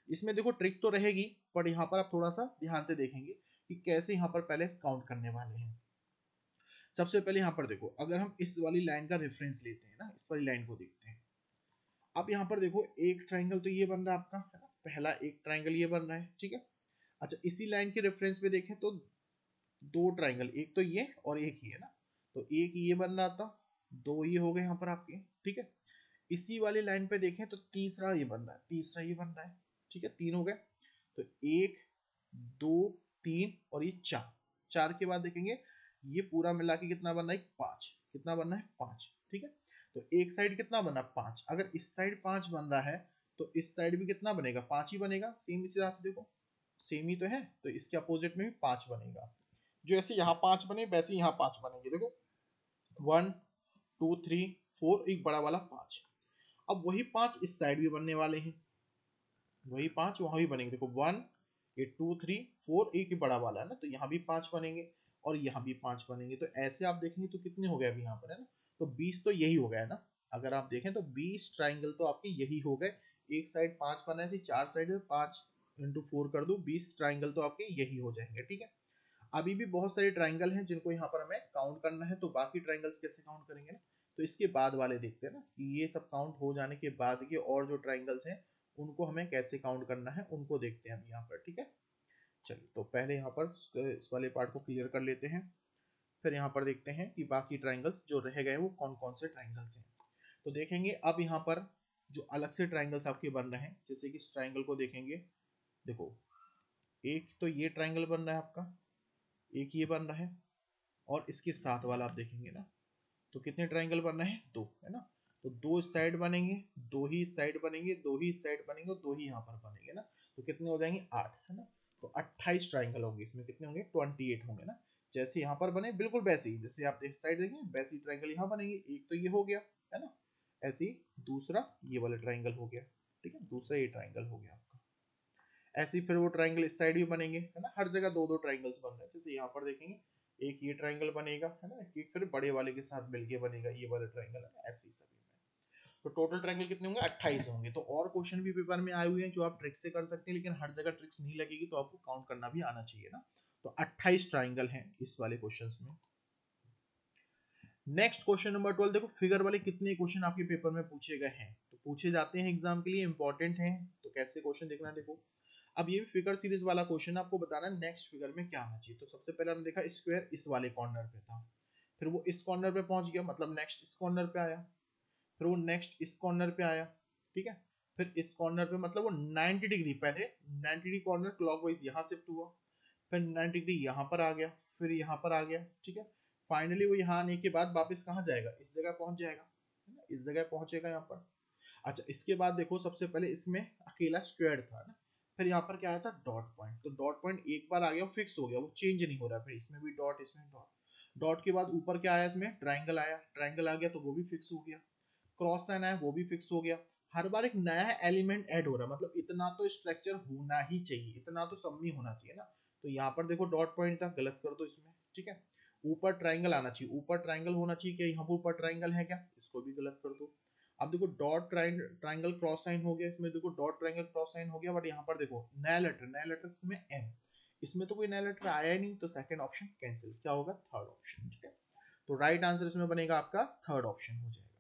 इसमें देखो ट्रिक तो रहेगी, पर यहाँ पर आप थोड़ा सा ध्यान से देखेंगे कि कैसे यहाँ पर पहले काउंट करने वाले हैं। सबसे पहले यहाँ पर देखो, अगर हम इस वाली लाइन का रेफरेंस लेते हैं ना, इस वाली लाइन को देखते हैं। अब यहाँ पर देखो एक ट्राइंगल तो ये बन रहा है आपका, है ना, पहला एक ट्राइंगल ये बन रहा है, ठीक है। अच्छा, इसी लाइन के रेफरेंस पे देखें तो दो ट्राइंगल, एक तो ये और एक ही, है ना। तो एक ये बन रहा था, दो ये हो गए यहाँ पर आपके, ठीक है। इसी वाली लाइन पे देखें तो तीसरा ये बन रहा है, तीसरा ये बन रहा है, ठीक है, तीन हो गए। तो एक, दो, तीन और ये चार, चार के बाद देखेंगे ये पूरा मिला के कितना बन रहा है, पांच, कितना बन रहा है, पांच, ठीक है। तो एक साइड कितना बना, पांच। अगर इस साइड पांच बन रहा है तो इस साइड भी कितना बनेगा, पांच ही बनेगा। सेम इसी तरह से देखो, सेम ही तो है, तो इसके अपोजिट में भी पांच बनेगा। जो ऐसे यहाँ पांच बने वैसे यहाँ पांच बनेंगे, देखो 1 2 3 4, एक बड़ा वाला पांच। अब वही पांच इस साइड भी बनने वाले हैं, वही पांच वहां भी बनेंगे, देखो 1 2 3 4, एक ही बड़ा वाला है ना, तो यहाँ भी पांच बनेंगे और यहाँ भी पांच बनेंगे। तो ऐसे आप देखेंगे तो कितने हो गए अभी यहाँ पर, है ना। तो 20 तो यही हो गया है ना, अगर आप देखें तो 20 ट्राइंगल तो आपके यही हो गए। एक साइड पांच बना है, चार साइड में 5 × 4 कर दो, 20 ट्राइंगल तो आपके यही हो जाएंगे, ठीक है। अभी भी बहुत सारे ट्राइंगल हैं जिनको यहाँ पर हमें काउंट करना है, तो बाकी ट्राइंगल्स कैसे काउंट करेंगे ना, तो इसके बाद वाले देखते हैं ना, कि ये सब काउंट हो जाने के बाद के और जो ट्राइंगल्स हैं उनको हमें कैसे काउंट करना है, उनको देखते हैं अभी यहाँ पर, ठीक है। चलिए, तो पहले यहाँ पर इस वाले पार्ट को क्लियर कर लेते हैं, फिर यहाँ पर देखते हैं कि बाकी ट्राइंगल्स जो रह गए वो कौन कौन से ट्राइंगल्स हैं। तो देखेंगे अब यहाँ पर जो अलग से ट्राइंगल्स आपके बन रहे हैं, जैसे कि इस ट्राइंगल को देखेंगे, देखो एक तो ये ट्राइंगल बन रहा है आपका, एक ये बन रहा है, और इसके साथ वाला आप देखेंगे ना, तो कितने ट्राइंगल बन रहे हैं, दो, है ना। तो दो इस साइड बनेंगे, दो ही इस साइड बनेंगे, दो ही इस साइड बनेंगे और दो ही यहाँ पर बनेंगे ना। तो कितने हो जाएंगे, 8, है ना। तो 28 ट्राइंगल होंगे, इसमें कितने होंगे, 28 होंगे ना। जैसे यहाँ पर बने बिल्कुल वैसे ही, जैसे आप इस साइड देखेंगे वैसे ही ट्राइंगल यहाँ बनेंगे। एक तो ये हो गया, है ना, ऐसे ही दूसरा ये वाला ट्राइंगल हो गया, ठीक है, दूसरा ये ट्राइंगल हो गया आपका। ऐसे ही फिर वो ट्राइंगल इस साइड भी बनेंगे, है ना। हर जगह दो दो ट्राइंगल्स बन रहे हैं, जैसे यहाँ पर देखेंगे एक ये ट्राइंगल बनेगा, है ना, एक फिर बड़े वाले के साथ मिलके बनेगा ये वाला ट्राइंगल, है ना, ऐसे ही सभी में। तो टोटल ट्राइंगल कितने होंगे, 28 होंगे। तो और क्वेश्चन भी पेपर में आए हुए हैं जो आप ट्रिक से कर सकते हैं, लेकिन हर जगह ट्रिक्स नहीं लगेगी, तो आपको काउंट करना भी आना चाहिए ना। तो 28 ट्राइंगल हैं इस वाले क्वेश्चन में। नेक्स्ट क्वेश्चन नंबर 12, देखो फिगर वाले कितने क्वेश्चन आपके पेपर में पूछे गए हैं, तो पूछे जाते हैं एग्जाम के लिए, इंपॉर्टेंट हैं। तो कैसे क्वेश्चन देखना है, देखो अब ये भी फिगर सीरीज वाला क्वेश्चन, आपको बताना है नेक्स्ट फिगर में क्या आना चाहिए। तो सबसे पहले हमने देखा स्क्वायर इस वाले कॉर्नर पे था, फिर वो इस कॉर्नर पे पहुंच गया, मतलब नेक्स्ट इस कॉर्नर पे आया, फिर वो नेक्स्ट इस कॉर्नर पे आया, ठीक है। फिर इस कॉर्नर पे, मतलब वो 90 डिग्री, पहले 90 डिग्री कॉर्नर क्लॉकवाइज यहाँ शिफ्ट हुआ, फिर 90 डिग्री यहाँ पर आ गया, फिर यहाँ पर आ गया, ठीक है। फाइनली वो यहाँ आने के बाद वापस कहाँ जाएगा, इस जगह पहुंच जाएगा, है ना, इस जगह पहुंचेगा यहाँ पर। अच्छा, इसके बाद देखो सबसे पहले इसमें अकेला स्क्वायर था ना, फिर यहाँ पर क्या आया था, डॉट पॉइंट। तो डॉट पॉइंट एक बार आ गया, फिक्स हो गया, वो चेंज नहीं हो रहा, फिर इसमें भी डॉट, इसमें डॉट। डॉट के बाद ऊपर क्या आया, इसमें ट्राइंगल आया, ट्राइंगल आ गया तो वो भी फिक्स हो गया। क्रॉस लाइन आया, वो भी फिक्स हो गया। हर बार एक नया एलिमेंट ऐड हो रहा है, मतलब इतना तो स्ट्रक्चर होना ही चाहिए, इतना तो सब में होना चाहिए ना। तो यहाँ पर देखो डॉट पॉइंट था, गलत कर दो इसमें, ठीक है। ऊपर ट्राइंगल आना चाहिए, ऊपर ट्राइंगल होना चाहिए, क्या यहाँ पर ऊपर ट्राइंगल है क्या, इसको भी गलत कर दो। अब देखो डॉट ट्राइंगल क्रॉस साइन हो गया, इसमें देखो डॉट ट्राइंगल क्रॉस साइन हो गया, बट यहाँ पर देखो नया लेटर, नया लेटर इसमें एम, इसमें तो कोई नया लेटर आया ही नहीं, तो सेकंड ऑप्शन कैंसिल, क्या होगा, थर्ड ऑप्शन, ठीक है। तो राइट आंसर इसमें बनेगा आपका थर्ड ऑप्शन हो जाएगा।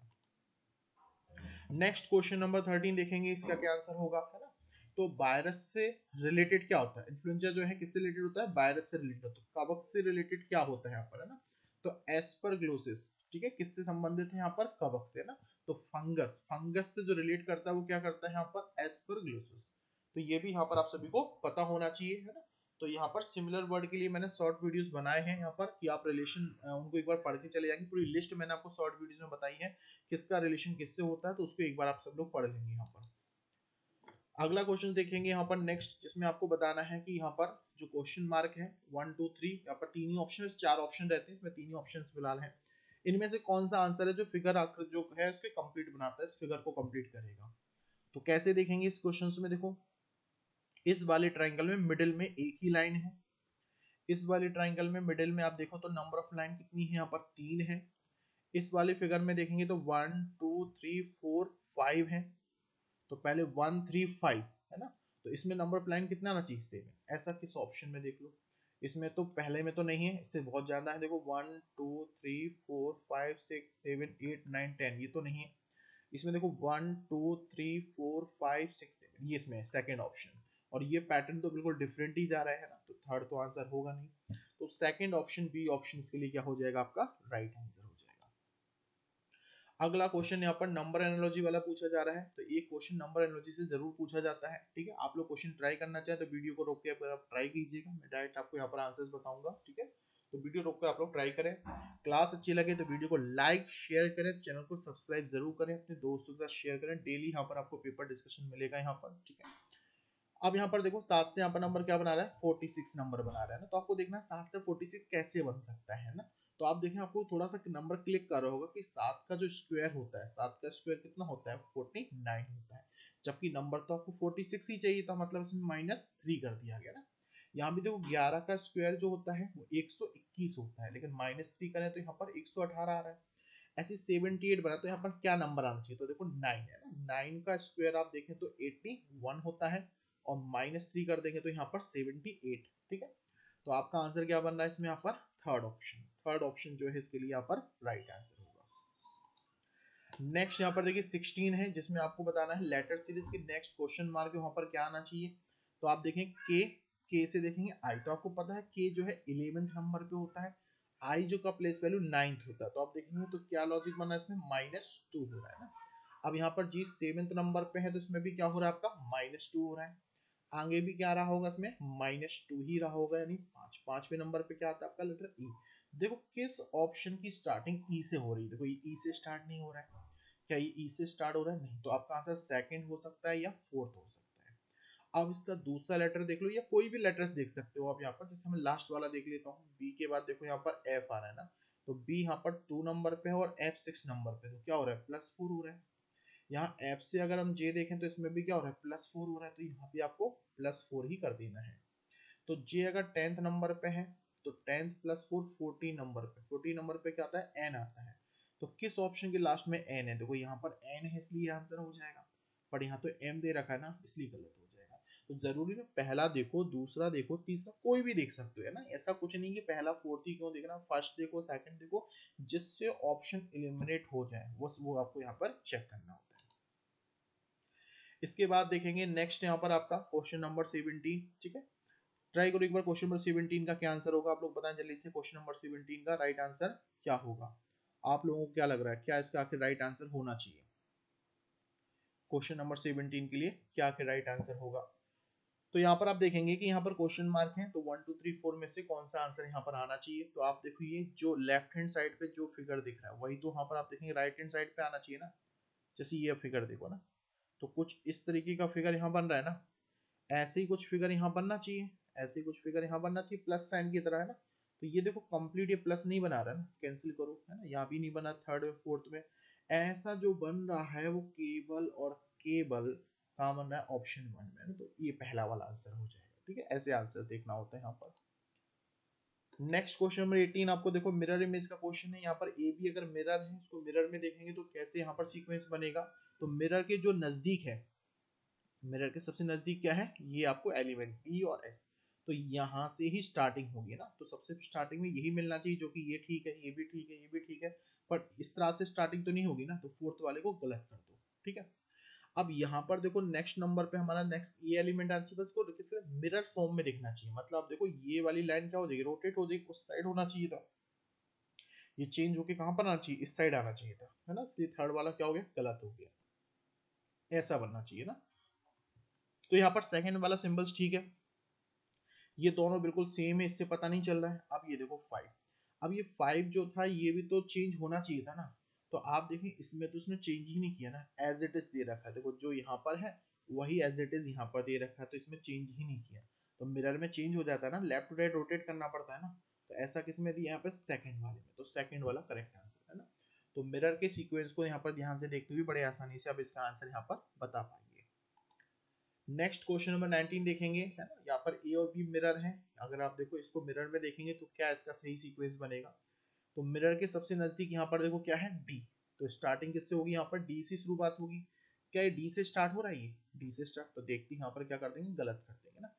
नेक्स्ट क्वेश्चन नंबर 13 देखेंगे, इसका क्या आंसर होगा, है ना। तो वायरस से रिलेटेड क्या होता है, इन्फ्लुएंजा जो है किससे रिलेटेड होता है, वायरस से रिलेटेड होता है। कवक से रिलेटेड क्या होता है यहाँ पर, है ना। तो एस्परग्लोसिस, ठीक है, किससे संबंधित है यहाँ पर, कवक से ना। तो फंगस, फंगस से जो रिलेट करता है वो क्या करता है यहाँ पर, एस्परग्लोसिस। तो ये भी यहाँ पर आप सभी को पता होना चाहिए, है ना। तो यहाँ पर सिमिलर वर्ड के लिए मैंने शॉर्ट वीडियोस बनाए हैं यहाँ पर, कि आप रिलेशन उनको एक बार पढ़ के चले जाएंगे, पूरी लिस्ट मैंने आपको शॉर्ट वीडियोस में बताई है किसका रिलेशन किससे होता है, तो उसको एक बार आप सब लोग पढ़ लेंगे यहाँ पर। अगला क्वेश्चन देखेंगे यहाँ पर नेक्स्ट, जिसमें आपको बताना है कि यहाँ पर जो क्वेश्चन मार्क है 1 2 3, यहाँ पर तीन ही ऑप्शन, चार ऑप्शन रहते हैं, इसमें तीन ही ऑप्शन फिलहाल है। इनमें से कौन सा आंसर है जो फिगर आकर जो है उसके कंप्लीट बनाता है, इस फिगर को कंप्लीट करेगा। तो कैसे देखेंगे इस क्वेश्चन में, देखो इस वाले ट्राइंगल में मिडिल में एक ही लाइन है, इस वाली ट्राइंगल में मिडिल में आप देखो तो नंबर ऑफ लाइन कितनी है, यहाँ पर 3 है। इस वाले फिगर में देखेंगे तो 1 2 3 4 5 है। तो पहले 1 3 5 है ना, तो इसमें नंबर ऑफ लाइन कितना आना चाहिए, 7। ऐसा किस ऑप्शन में देख लो, इसमें तो पहले में तो नहीं है, इससे बहुत ज्यादा है। देखो 1 2 3 4 5 6 7 8 9 10, ये तो नहीं है। इसमें देखो 1 2 3 4 5 6 7, ये इसमें सेकंड ऑप्शन। और ये पैटर्न तो बिल्कुल डिफरेंट ही जा रहा है ना, तो थर्ड तो आंसर होगा नहीं। तो सेकंड ऑप्शन बी ऑप्शन के लिए क्या हो जाएगा आपका राइट आंसर हो जाएगा। अगला क्वेश्चन यहाँ पर नंबर एनालॉजी वाला पूछा जा रहा है, तो एक क्वेश्चन नंबर एनालॉजी से जरूर पूछा जाता है, ठीक है। आप लोग क्वेश्चन ट्राई करना चाहे तो वीडियो को रोक के आप ट्राई कीजिएगा, मैं डायरेक्ट आपको यहाँ पर आंसर्स बताऊंगा, ठीक है। तो वीडियो रोक कर आप लोग ट्राई करें। क्लास अच्छी लगे तो वीडियो को लाइक शेयर करें, चैनल को सब्सक्राइब जरूर करें, अपने दोस्तों के साथ शेयर करें। डेली यहाँ पर आपको पेपर डिस्कशन मिलेगा यहाँ पर, ठीक है। अब यहाँ पर देखो 7 से यहाँ पर नंबर क्या बना रहा है, 46 नंबर बना रहा है ना। तो आपको देखना है 7 से 46 कैसे बन सकता है ना। तो आप देखें, आपको थोड़ा सा नंबर क्लिक कर रहा होगा कि 7 का जो स्क्वायर होता है, 7 का स्क्वायर कितना होता है, 49 होता है। जबकि नंबर तो आपको 46 ही चाहिए था, मतलब इसमें -3 कर दिया गया ना। यहाँ भी देखो 11 का स्क्वायर जो होता है वो 121 होता है, लेकिन -3 करें तो यहाँ पर 118 आ रहा है। ऐसे 78 बना, तो यहाँ पर क्या नंबर आना चाहिए, तो देखो 9 है ना। 9 का स्क्वायर आप देखें तो 81 होता है, और -3 कर देंगे तो यहाँ पर 78, ठीक है। तो आपका आंसर क्या बन रहा है इसमें, यहाँ पर थर्ड ऑप्शन जो है इसके लिए यहाँ पर राइट आंसर होगा। नेक्स्ट यहाँ पर देखिए 16 है, जिसमें आपको बताना है लेटर सीरीज की नेक्स्ट क्वेश्चन मार्क वहां पर क्या आना चाहिए। तो आप देखें के से देखेंगे आई, तो आपको पता है के जो है 11th नंबर पे होता है, आई जो का प्लेस वैल्यू 9th होता है। तो आप देखेंगे तो क्या लॉजिक बना है इसमें, -2 हो रहा है ना। अब यहाँ पर जी 7th नंबर पे है, तो इसमें भी क्या हो रहा है आपका -2 हो रहा है। आगे भी क्या रहा होगा इसमें, -2 ही रहा होगा, यानी 5वें नंबर पे क्या आता है आपका लेटर ई। देखो किस ऑप्शन की स्टार्टिंग ई से हो रही है, देखो ई से स्टार्ट नहीं हो रहा है। क्या ये ई से स्टार्ट हो रहा है, नहीं। तो आपका आंसर सेकंड हो सकता है या फोर्थ हो सकता है। अब इसका दूसरा लेटर देख लो, या कोई भी लेटर्स देख सकते हो आप यहाँ पर। जैसे मैं लास्ट वाला देख लेता हूँ, बी के बाद देखो यहाँ पर एफ आ रहा है ना। तो बी यहाँ पर 2 नंबर पे है और एफ 6 नंबर पे, तो क्या हो रहा है, +4 हो रहा है। यहाँ एफ से अगर हम जे देखें तो इसमें भी क्या हो रहा है, +4 हो रहा है। तो यहाँ पे आपको +4 ही कर देना है। तो जे अगर 10th नंबर पे है, तो 10th +4 14 नंबर पे, 14 नंबर पे क्या आता है, एन आता है। तो किस ऑप्शन के लास्ट में एन है, देखो यहाँ पर एन है इसलिए आंसर हो जाएगा। पर यहाँ तो एम दे रखा है ना, इसलिए गलत हो जाएगा। तो जरूरी है पहला देखो, दूसरा देखो, तीसरा कोई भी देख सकते हो, है ना। ऐसा कुछ नहीं कि पहला फोर्थ ही क्यों देखना, फर्स्ट देखो सेकंड देखो, जिससे ऑप्शन एलिमिनेट हो जाए वो आपको यहाँ पर चेक करना होता है। इसके बाद देखेंगे नेक्स्ट यहाँ पर आपका क्वेश्चन नंबर 17, ठीक है। ट्राई करो एक बार, क्वेश्चन नंबर 17 का क्या आंसर होगा, आप लोग बताएं जल्दी से। क्वेश्चन नंबर 17 का राइट आंसर क्या होगा, आप लोगों को क्या लग रहा है, क्या इसका आखिर राइट आंसर होना चाहिए। क्वेश्चन नंबर 17 के लिए क्या आखिर राइट आंसर होगा। तो यहाँ पर आप देखेंगे कि यहाँ पर क्वेश्चन मार्क है, तो 1 2 3 4 में से कौन सा आंसर यहाँ पर आना चाहिए। तो आप देखो ये जो लेफ्ट हैंड साइड पे जो फिगर दिख रहा है, वही तो यहाँ पर आप देखेंगे राइट हैंड साइड पे आना चाहिए ना। जैसे ये फिगर देखो ना, तो कुछ इस तरीके का फिगर यहाँ बन रहा है ना। ऐसे ही कुछ फिगर यहाँ बनना चाहिए, ऐसे ही कुछ फिगर यहाँ बनना चाहिए, प्लस साइन की तरह, है ना। तो ये देखो कंप्लीट ये प्लस नहीं बना रहा है ना, कैंसिल करो, है ना। यहाँ भी नहीं बना, थर्ड में फोर्थ में। ऐसा जो बन रहा है वो केवल और केवल कहाँ बन रहा है, ऑप्शन 1 में, तो ये पहला वाला आंसर हो जाएगा, ठीक है। ऐसे आंसर देखना होता है यहाँ पर। नेक्स्ट क्वेश्चन नंबर 18 आपको देखो मिरर इमेज का क्वेश्चन है। यहाँ पर ए बी अगर मिरर है, उसको मिरर में देखेंगे तो कैसे यहाँ पर सीक्वेंस बनेगा। तो मिरर के जो नजदीक है, मिरर के सबसे नजदीक क्या है, ये आपको एलिमेंट बी और एस। तो यहाँ से ही स्टार्टिंग होगी ना, तो सबसे स्टार्टिंग में यही मिलना चाहिए, जो कि ये ठीक है, ये भी ठीक है, ये भी ठीक है। पर इस तरह से स्टार्टिंग तो नहीं होगी ना, तो फोर्थ वाले को गलत कर दो, ठीक है। अब यहाँ पर देखो नेक्स्ट नंबर पे हमारा नेक्स्ट ये एलिमेंट आना चाहिए, बस को किसी मिरर फॉर्म में दिखना चाहिए। मतलब आप देखो ये वाली लाइन क्या हो जाएगी, रोटेट हो जाएगी, उस साइड होना चाहिए था। ये चेंज होके कहाँ पर आना चाहिए, इस साइड आना चाहिए था, है ना। इसलिए थर्ड वाला क्या हो गया, गलत हो गया। ऐसा बनना चाहिए ना। तो यहाँ पर सेकंड वाला सिंबल्स ठीक है, ये दोनों बिल्कुल सेम है, इससे पता नहीं चल रहा है। अब ये देखो 5, अब ये 5 जो था ये भी तो चेंज होना चाहिए था ना। तो आप देखें इसमें तो उसने चेंज ही नहीं किया ना, एज इट इज दे रखा है। देखो जो यहाँ पर है वही एज इट इज यहाँ पर दे रखा है, तो इसमें चेंज ही नहीं किया। तो मिरर में चेंज हो जाता है ना, लेफ्ट टू राइट रोटेट करना पड़ता है ना। तो ऐसा किसमें दिया यहाँ पे, सेकंड वाले में। तो सेकंड वाला करेक्ट आंसर है ना। तो मिरर के सीक्वेंस को यहाँ पर ध्यान से देखते हुए बड़े आसानी से आप इसका आंसर यहाँ पर बता पाएंगे। नेक्स्ट क्वेश्चन नंबर 19 देखेंगे, है ना। पर ए और बी मिरर है, अगर आप देखो इसको मिरर में देखेंगे तो क्या इसका सही सीक्वेंस बनेगा, तो मिरर के सबसे नजदीक यहाँ पर देखो क्या है डी, तो स्टार्टिंग किससे होगी, यहाँ पर डी से शुरुआत होगी, क्या ये डी से स्टार्ट हो रहा है, ये डी से स्टार्ट, तो देखते हैं यहाँ पर क्या कर देंगे, गलत कर देंगे ना।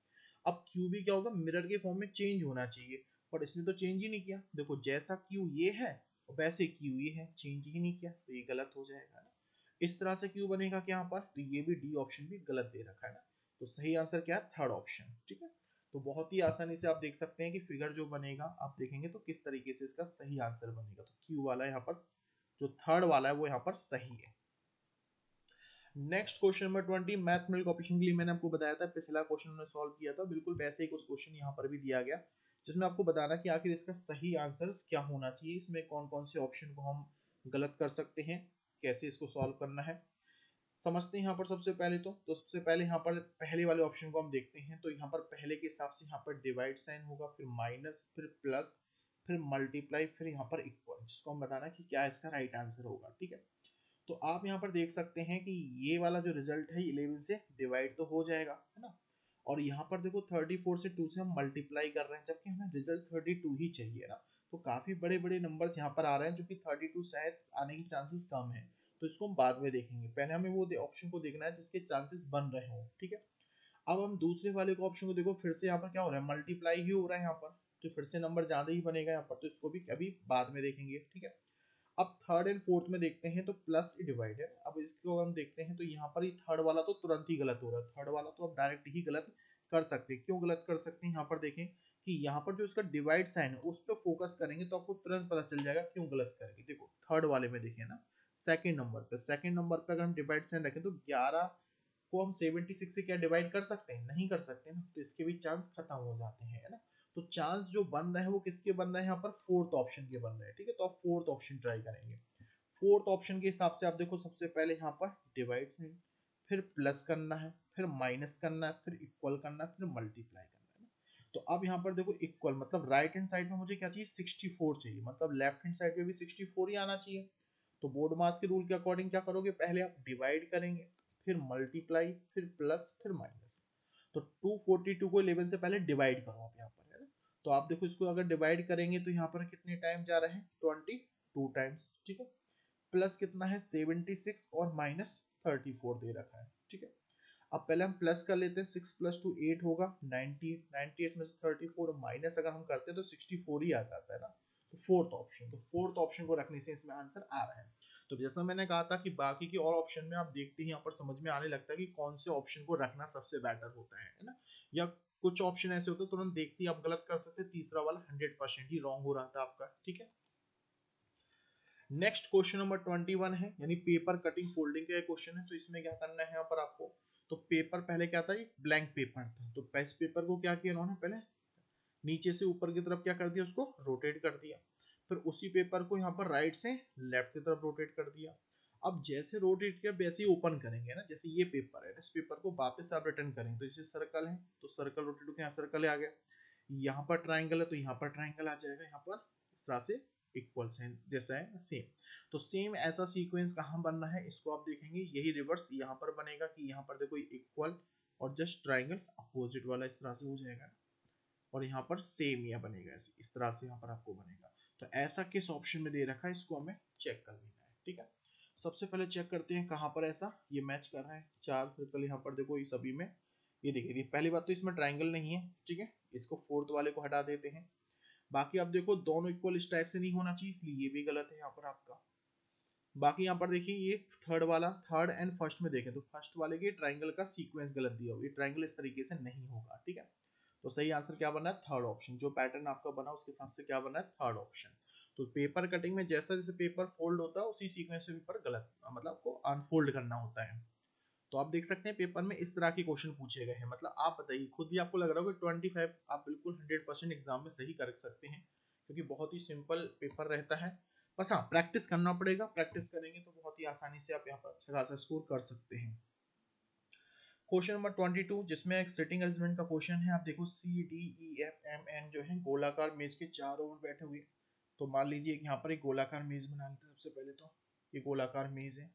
अब क्यू भी क्या होगा, मिरर के फॉर्म में चेंज होना चाहिए, पर इसने तो चेंज ही नहीं किया, देखो जैसा क्यू ये है वैसे क्यू ये है, चेंज ही नहीं किया, तो ये गलत हो जाएगा ना। इस तरह से क्यू बनेगा क्या यहाँ पर, तो ये भी डी ऑप्शन भी गलत दे रखा है ना, तो सही आंसर क्या है, थर्ड ऑप्शन, ठीक है। तो बहुत ही आसानी से आप देख सकते हैं कि फिगर जो बनेगा आप देखेंगे तो किस तरीके से इसका सही आंसर बनेगा, तो क्यू वाला यहाँ पर जो थर्ड वाला है वो यहाँ पर सही है। Next question number 20, mathematical coefficient के लिए मैंने आपको बताया था, पिछला क्वेश्चन हमने सॉल्व किया था, बिल्कुल वैसे ही कुछ क्वेश्चन यहाँ पर भी दिया गया, जिसमें आपको बताना कि आखिर इसका सही आंसर क्या होना चाहिए, इसमें कौन कौन से ऑप्शन को हम गलत कर सकते हैं, कैसे इसको सॉल्व करना है, समझते हैं यहाँ पर सबसे पहले। तो सबसे पहले यहाँ पर पहले वाले ऑप्शन को हम देखते हैं, तो यहाँ पर पहले के हिसाब से यहाँ पर डिवाइड साइन होगा, फिर माइनस, फिर प्लस, फिर मल्टीप्लाई, फिर यहाँ पर इक्वल, जिसको हम बताना कि क्या इसका राइट आंसर होगा, ठीक है। तो आप यहाँ पर देख सकते हैं कि ये वाला जो रिजल्ट है 11 से डिवाइड तो हो जाएगा, है ना, और यहाँ पर देखो 34 से 2 से हम मल्टीप्लाई कर रहे हैं, जबकि हमें रिजल्ट 32 ही चाहिए ना, तो काफी बड़े बड़े नंबर्स यहाँ पर आ रहे हैं, जो कि 32 शायद आने के चांसेस कम है, तो इसको हम बाद में देखेंगे, पहले हमें वो ऑप्शन को देखना है जिसके चांसेस बन रहे हो, ठीक है। अब हम दूसरे वाले को ऑप्शन को देखो, फिर से यहाँ पर क्या हो रहा है, मल्टीप्लाई ही हो रहा है यहाँ पर, तो फिर से नंबर ज्यादा ही बनेगा यहाँ पर, तो इसको भी अभी बाद में देखेंगे, ठीक है। अब थर्ड एंड फोर्थ में देखते हैं, तो प्लस डिवाइड है, अब इसको हम देखते हैं, तो यहाँ पर ही थर्ड वाला तो तुरंत ही गलत हो रहा है, थर्ड वाला तो आप डायरेक्ट ही गलत कर सकते हैं, क्यों गलत कर सकते हैं, यहाँ पर देखें कि यहाँ पर जो इसका डिवाइड साइन है उस पर फोकस करेंगे तो आपको तुरंत पता चल जाएगा क्यों गलत करेंगे। देखो थर्ड वाले में देखें ना, सेकंड नंबर पे अगर हम डिवाइड साइन रखें तो 11 को हम 76 से क्या डिवाइड कर सकते हैं, नहीं कर सकते ना, तो इसके भी चांस खत्म हो जाते हैं, है ना। तो चांस जो बन रहा है वो किसके बन रहा है, यहाँ पर फोर्थ ऑप्शन के बन रहे हैं, ठीक है, तो आप फोर्थ ऑप्शन ट्राई करेंगे। फोर्थ ऑप्शन के हिसाब से आप देखो, सबसे पहले यहाँ पर डिवाइड साइन, फिर प्लस करना है, फिर माइनस करना है, फिर इक्वल करना है, फिर मल्टीप्लाई करना है ना। तो अब यहाँ पर देखो इक्वल मतलब राइट हैंड साइड में मुझे क्या चाहिए, 64 चाहिए, मतलब लेफ्ट हैंड साइड में भी 64 ही आना चाहिए। तो बोर्ड मास के रूल के अकॉर्डिंग क्या करोगे, पहले आप डिवाइड करेंगे, फिर मल्टीप्लाई, फिर प्लस, फिर माइनस। तो 242 को 11 से पहले डिवाइड करो आप यहाँ पर, है ना। तो आप देखो इसको अगर डिवाइड करेंगे तो यहाँ पर कितने टाइम जा रहे हैं, 22 टाइम्स, ठीक है। प्लस कितना है 76 और माइनस 34 दे रखा है, ठीक है। अब पहले हम प्लस कर लेते हैं, 6 प्लस 2 8 होगा, 98 में से 34 माइनस अगर हम करते हैं तो 64 ही आ जाता है ना। तो फोर्थ ऑप्शन को रखने से इसमें आंसर आ रहा है। तो जैसा मैंने कहा था कि बाकी के और ऑप्शन में आप देखते ही यहाँ पर समझ में आने लगता है कि कौन से ऑप्शन को रखना सबसे बेटर होता है ना। या कुछ ऑप्शन ऐसे होते हैं तुरंत देखते ही आप गलत कर सकते हैं, तीसरा वाला 100% ही रॉन्ग हो रहा था आपका, ठीक है। नेक्स्ट क्वेश्चन नंबर 21 है, यानी पेपर कटिंग फोल्डिंग का क्वेश्चन है। तो इसमें क्या करना है यहाँ पर आपको, तो पेपर पहले क्या था, एक ब्लैंक पेपर था, तो इस पेपर को क्या किया उन्होंने, पहले नीचे से ऊपर की तरफ क्या कर दिया, उसको रोटेट कर दिया, फिर उसी पेपर को यहाँ पर राइट से लेफ्ट की तरफ रोटेट कर दिया। अब जैसे रोटेट किया वैसे ही ओपन करेंगे ना, जैसे ये पेपर है, इस पेपर को वापस आप रिटर्न करेंगे, तो जैसे सर्कल है तो सर्कल रोटेट होकर यहाँ सर्कल आ गया, यहाँ पर ट्राइंगल है तो यहाँ पर ट्राइंगल आ जाएगा, यहाँ पर इस तरह से इक्वल साइन जैसा है सेम। तो सेम ऐसा सीक्वेंस कहाँ बनना है, इसको आप देखेंगे यही रिवर्स यहाँ पर बनेगा, कि यहाँ पर देखो इक्वल और जस्ट ट्राइंगल अपोजिट वाला इस तरह से हो जाएगा, और यहाँ पर सेम यह बनेगा, इस तरह से यहाँ पर आपको बनेगा। तो ऐसा किस ऑप्शन में दे रखा है, इसको हमें चेक कर लेना है, ठीक है। सबसे पहले चेक करते हैं कहाँ पर ऐसा ये मैच कर रहा है, चार सर्कल यहाँ पर देखो, ये सभी में ये देखिए, पहली बात तो इसमें ट्राइंगल नहीं है, ठीक है, इसको फोर्थ वाले को हटा देते हैं। बाकी आप देखो दोनों इक्वल इस टाइप से नहीं होना चाहिए, इसलिए ये भी गलत है यहाँ पर आपका। बाकी यहाँ पर देखिए ये थर्ड एंड फर्स्ट में देखें तो फर्स्ट वाले के ट्राइंगल का सीक्वेंस गलत दिया हुआ, ये ट्राइंगल इस तरीके से नहीं होगा, ठीक है। तो सही आंसर क्या बना है, थर्ड ऑप्शन, जो पैटर्न आपका बना उसके हिसाब से क्या बना है, थर्ड ऑप्शन। तो पेपर कटिंग में जैसा जैसे पेपर फोल्ड होता है उसी सीक्वेंस में पेपर गलत मतलब आपको अनफोल्ड करना होता है। तो आप देख सकते हैं पेपर में इस तरह के क्वेश्चन पूछे गए हैं, मतलब आप बताइए खुद ही आपको लग रहा होगा 25 आप बिल्कुल 100% एग्जाम में सही कर सकते हैं, क्योंकि बहुत ही सिंपल पेपर रहता है। बस हाँ प्रैक्टिस करना पड़ेगा, प्रैक्टिस करेंगे तो बहुत ही आसानी से आप यहाँ पर अच्छा खासा स्कोर कर सकते हैं। क्वेश्चन नंबर 22, जिसमें एक सिटिंग अरेंजमेंट का क्वेश्चन है, आप देखो C D E F M N जो है गोलाकार मेज के चारों ओर बैठे हुए। तो मान लीजिए कि यहाँ पर एक गोलाकार मेज बना लेते हैं, सबसे पहले तो ये गोलाकार मेज है,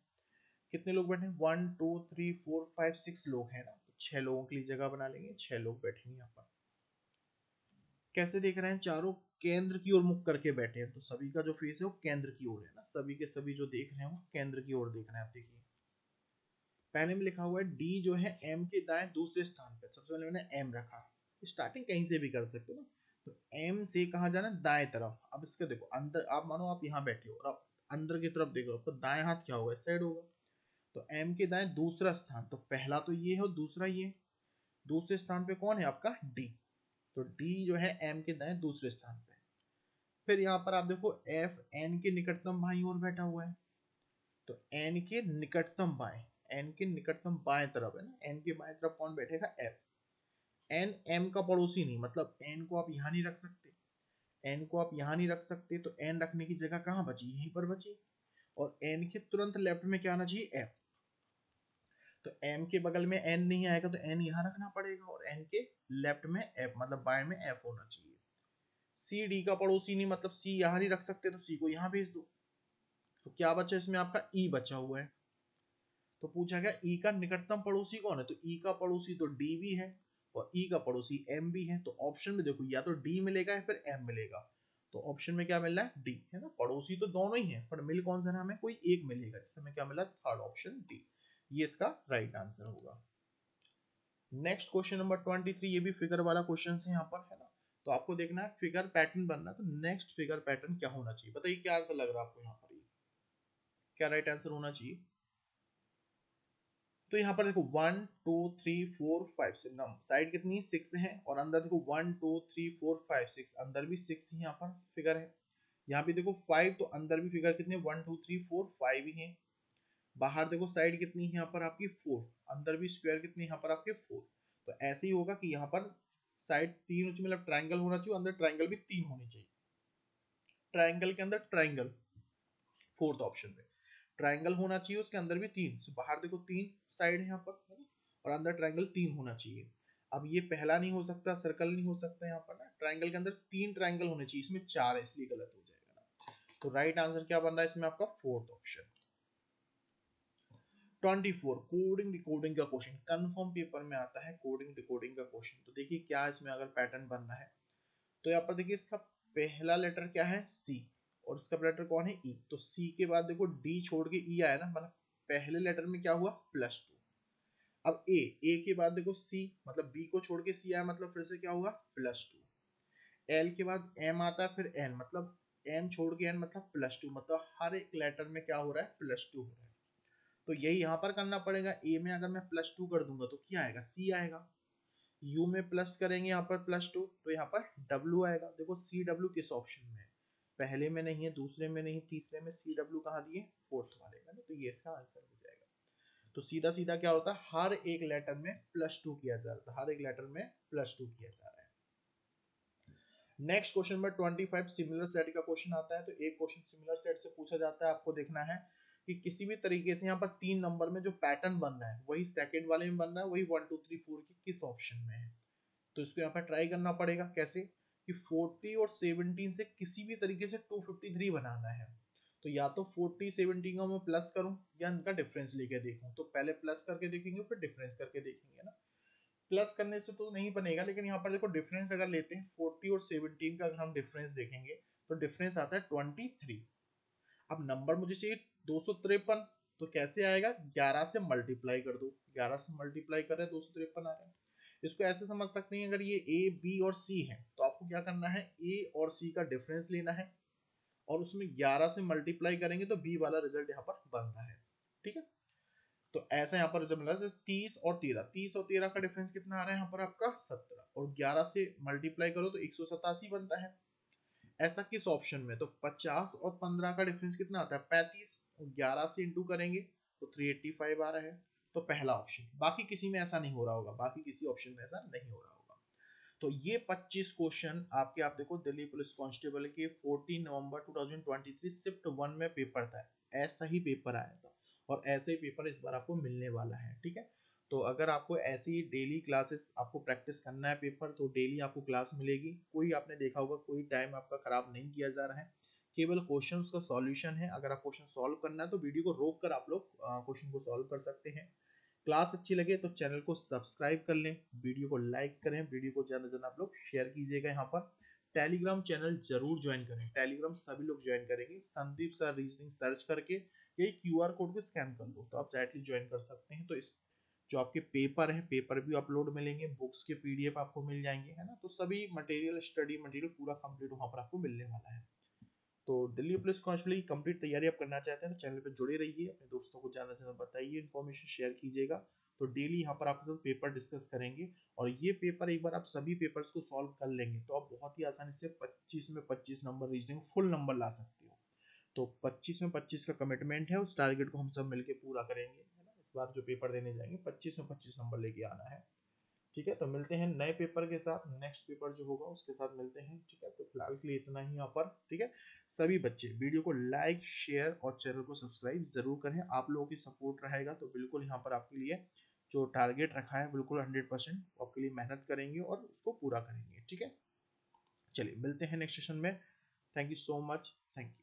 कितने लोग बैठे हैं, 1 2 3 4 5 6 लोग हैं ना, तो 6 लोगों के लिए जगह बना लेंगे, 6 लोग बैठेंगे यहाँ पर। कैसे देख रहे हैं, चारों केंद्र की ओर मुख करके बैठे हैं, तो सभी का जो फेस है वो केंद्र की ओर है ना, सभी के सभी जो देख रहे हैं वो केंद्र की ओर देख रहे हैं। आप देखिए पहले में लिखा हुआ है डी जो है एम के दाएं दूसरे स्थान पे, सबसे पहले मैंने एम रखा, स्टार्टिंग कहीं से भी कर सकते हो ना, तो एम से कहा जाना दाएं तरफ। अब इसका देखो अंदर, आप मानो आप यहाँ बैठे हो और आप अंदर की तरफ देखो तो दाएं हाथ क्या होगा, इस साइड होगा। तो एम के दाएं दूसरा स्थान, तो पहला तो ये है और दूसरा ये, दूसरे स्थान पे कौन है आपका डी, तो डी जो है एम के दाएं दूसरे स्थान पे। फिर यहाँ पर आप देखो एफ एन के निकटतम बाईं ओर बैठा हुआ है, तो एन के निकटतम बाएं, एन के निकटतम बाएं तरफ है ना, एन के बाएं तरफ कौन बैठेगा एफ। एन एम का पड़ोसी नहीं, मतलब एन को आप यहाँ नहीं रख सकते, एन को आप यहाँ नहीं रख सकते, तो एन रखने की जगह कहाँ बची, यहीं पर बची। और एन के तुरंत लेफ्ट में क्या आना चाहिए एफ, तो एम के बगल में एन नहीं आएगा तो एन यहाँ रखना पड़ेगा, और एन के लेफ्ट में एफ मतलब बाएं में एफ होना चाहिए। सी डी का पड़ोसी नहीं, मतलब सी यहाँ नहीं रख सकते तो सी को यहाँ भेज दो। तो क्या बचा इसमें आपका ई बचा हुआ है, तो पूछा गया ई का निकटतम पड़ोसी कौन है, तो ई का पड़ोसी तो डी भी है और ई का पड़ोसी एम भी है। तो ऑप्शन में देखो या तो डी मिलेगा या फिर एम मिलेगा, तो ऑप्शन में क्या मिल रहा है डी है ना, पड़ोसी तो दोनों ही है पर मिल कौन सा ना, हमें कोई एक मिलेगा, जिससे हमें क्या मिला थर्ड ऑप्शन डी, ये इसका राइट आंसर होगा। नेक्स्ट क्वेश्चन नंबर 23, ये भी फिगर वाला क्वेश्चन है यहाँ पर है ना, तो आपको देखना है फिगर पैटर्न बनना है, तो नेक्स्ट फिगर पैटर्न क्या होना चाहिए, बताइए क्या आंसर लग रहा है आपको यहाँ पर, क्या राइट आंसर होना चाहिए। तो यहाँ पर देखो 1 2 3 4 5 से साइड कितनी 6 है, और अंदर देखो 1 2 3 4 5 6, अंदर भी 6 ही यहाँ पर फिगर है। यहाँ भी देखो 5, तो अंदर भी फिगर कितने 1 2 3 4 5 ही है। बाहर देखो साइड कितनी है यहाँ पर आपकी 4, अंदर भी स्क्वायर कितनी यहाँ पर आपके 4। तो ऐसे ही होगा कि यहाँ पर साइड 3 होनी चाहिए, मतलब ट्राइंगल होना चाहिए, अंदर ट्राइंगल भी 3 होनी चाहिए, ट्राइंगल के अंदर ट्राइंगल, फोर्थ ऑप्शन में ट्राइंगल होना चाहिए, उसके अंदर भी 3, तो बाहर देखो 3 साइड है यहाँ पर है ना? और अंदर ट्राइंगल 3 होना चाहिए। अब ये पहला नहीं हो सकता, सर्कल नहीं हो सकता यहाँ पर ना, ट्राइंगल के अंदर 3 ट्राइंगल होने चाहिए, इसमें 4 है इसलिए गलत हो जाएगा ना। तो राइट आंसर क्या बन रहा है इसमें आपका फोर्थ ऑप्शन। 24 कोडिंग डिकोडिंग का क्वेश्चन, कंफर्म पेपर में आता है कोडिंग डिकोडिंग का क्वेश्चन। तो देखिए क्या इसमें अगर पैटर्न बनना है, तो यहाँ पर देखिए इसका पहला लेटर क्या है सी, और इसका लेटर कौन है ई, तो सी के बाद देखो डी छोड़ के ई आया ना, मतलब पहले लेटर में क्या हुआ +2। अब ए के बाद देखो सी, मतलब बी को छोड़ के सी आया, मतलब फिर से क्या हुआ +2। एल के बाद एम आता है, फिर एन, मतलब एम छोड़ के एन मतलब +2, मतलब हर एक लेटर में क्या हो रहा है +2 हो रहा है। तो यही यहाँ पर करना पड़ेगा, ए में अगर मैं +2 कर दूंगा तो क्या आएगा सी आएगा, यू में प्लस करेंगे यहाँ पर +2 तो यहाँ पर डब्ल्यू आएगा। देखो सी डब्ल्यू किस ऑप्शन में है, पहले में नहीं है, दूसरे में नहीं, तीसरे में सी डब्ल्यू कहाँ दिए फोर्थ वाले में, तो ये इसका आंसर हो जाएगा। तो सीधा सीधा क्या होता है हर एक लेटर में +2 किया जा रहा है, हर एक लेटर में +2 किया जा रहा है। Next question number 25 similar set का क्वेश्चन आता है। तो एक क्वेश्चन सिमिलर सेट से पूछा जाता है, आपको देखना है कि किसी भी तरीके से यहाँ पर 3 नंबर में जो पैटर्न बन रहा है वही सेकंड वाले में बन रहा है, वही 1 2 3 4 की किस ऑप्शन में है। तो इसको यहाँ पर ट्राई करना पड़ेगा, कैसे कि 40 और 17 से किसी भी तरीके से 253 बनाना है। तो या तो 40 17 का मैं प्लस करूं या इनका डिफरेंस लेके देखूं, तो पहले प्लस करके देखेंगे फिर डिफरेंस करके देखेंगे ना। प्लस करने से तो नहीं बनेगा, लेकिन यहाँ पर देखो डिफरेंस अगर लेते हैं 40 और 17 का अगर हम डिफरेंस देखेंगे तो डिफरेंस आता है 23। अब नंबर मुझे चाहिए 253, तो कैसे आएगा 11 से मल्टीप्लाई कर दो, 11 से मल्टीप्लाई कर रहे हैं 253 आ रहा है। इसको ऐसे समझ सकते हैं, अगर ये ए बी और सी है तो आपको क्या करना है ए और सी का डिफरेंस लेना है और उसमें 11 से मल्टीप्लाई करेंगे तो बी वाला रिजल्ट यहाँ पर बन रहा है। ठीक है, तो ऐसा यहाँ पर रिजल्ट मिला है 30 और 13, 30 और 13 का डिफरेंस कितना आ रहा है यहाँ पर आपका 17, और 11 से मल्टीप्लाई करो तो 187 बनता है। ऐसा किस ऑप्शन में, तो 50 और 15 का डिफरेंस कितना आता है 35, और 11 से इंटू करेंगे तो 385 आ रहा है। तो पहला ऑप्शन, बाकी किसी में ऐसा नहीं हो रहा होगा, बाकी किसी ऑप्शन में ऐसा नहीं हो रहा होगा। तो ये 25 क्वेश्चन आपके, आप देखो दिल्ली पुलिस कांस्टेबल के 14 नवंबर 2023 शिफ्ट 1 में पेपर था, ऐसा ही पेपर आया था और ऐसे ही पेपर इस बार आपको मिलने वाला है। ठीक है, तो अगर आपको ऐसी डेली क्लासेस आपको प्रैक्टिस करना है पेपर, तो डेली आपको क्लास मिलेगी, कोई आपने देखा होगा कोई टाइम आपका खराब नहीं किया जा रहा है, केवल क्वेश्चंस का सॉल्यूशन है। अगर आप क्वेश्चन सॉल्व करना है तो वीडियो को रोक कर आप लोग क्वेश्चन को सॉल्व कर सकते हैं, क्लास अच्छी लगे तो चैनल को सब्सक्राइब कर लें, वीडियो को लाइक करें, वीडियो को ज़्यादा से ज़्यादा आप लोग शेयर कीजिएगा। यहाँ पर टेलीग्राम चैनल जरूर ज्वाइन करें, टेलीग्राम सभी लोग ज्वाइन करेंगे। संदीप सर रीजनिंग सर्च करके यही क्यूआर कोड को स्कैन कर लो तो आप डायरेक्टली ज्वाइन कर सकते हैं। तो इस जो आपके पेपर है, पेपर भी अपलोड मिलेंगे, बुक्स के पीडीएफ आपको मिल जाएंगे, है ना। तो सभी मटेरियल, स्टडी मटेरियल पूरा कंप्लीट वहाँ पर आपको मिलने वाला है। तो दिल्ली पुलिस कांस्टेबल की कंप्लीट तैयारी आप करना चाहते हैं तो चैनल पे जुड़े रहिए, अपने दोस्तों को ज़्यादा से ज़्यादा बताइए, इन्फॉर्मेशन शेयर कीजिएगा। तो डेली यहाँ पर आपके साथ पेपर डिस्कस करेंगे, और ये पेपर एक बार आप सभी पेपर्स को सॉल्व कर लेंगे तो आप बहुत ही आसानी से 25 में 25 नंबर रीजनिंग फुल नंबर ला सकते हो। तो 25 में 25 का कमिटमेंट है, उस टारगेट को हम सब मिलकर पूरा करेंगे, है ना। इस बार जो पेपर देने जाएंगे 25 में 25 नंबर लेके आना है। ठीक है, तो मिलते हैं नए पेपर के साथ, नेक्स्ट पेपर जो होगा उसके साथ मिलते हैं। ठीक है, तो फिलहाल के लिए इतना ही यहाँ पर। ठीक है, सभी बच्चे वीडियो को लाइक, शेयर और चैनल को सब्सक्राइब जरूर करें। आप लोगों की सपोर्ट रहेगा तो बिल्कुल यहाँ पर आपके लिए जो टारगेट रखा है बिल्कुल 100% आपके लिए मेहनत करेंगे और उसको पूरा करेंगे। ठीक है, चलिए मिलते हैं नेक्स्ट सेशन में। Thank you so much, thank you.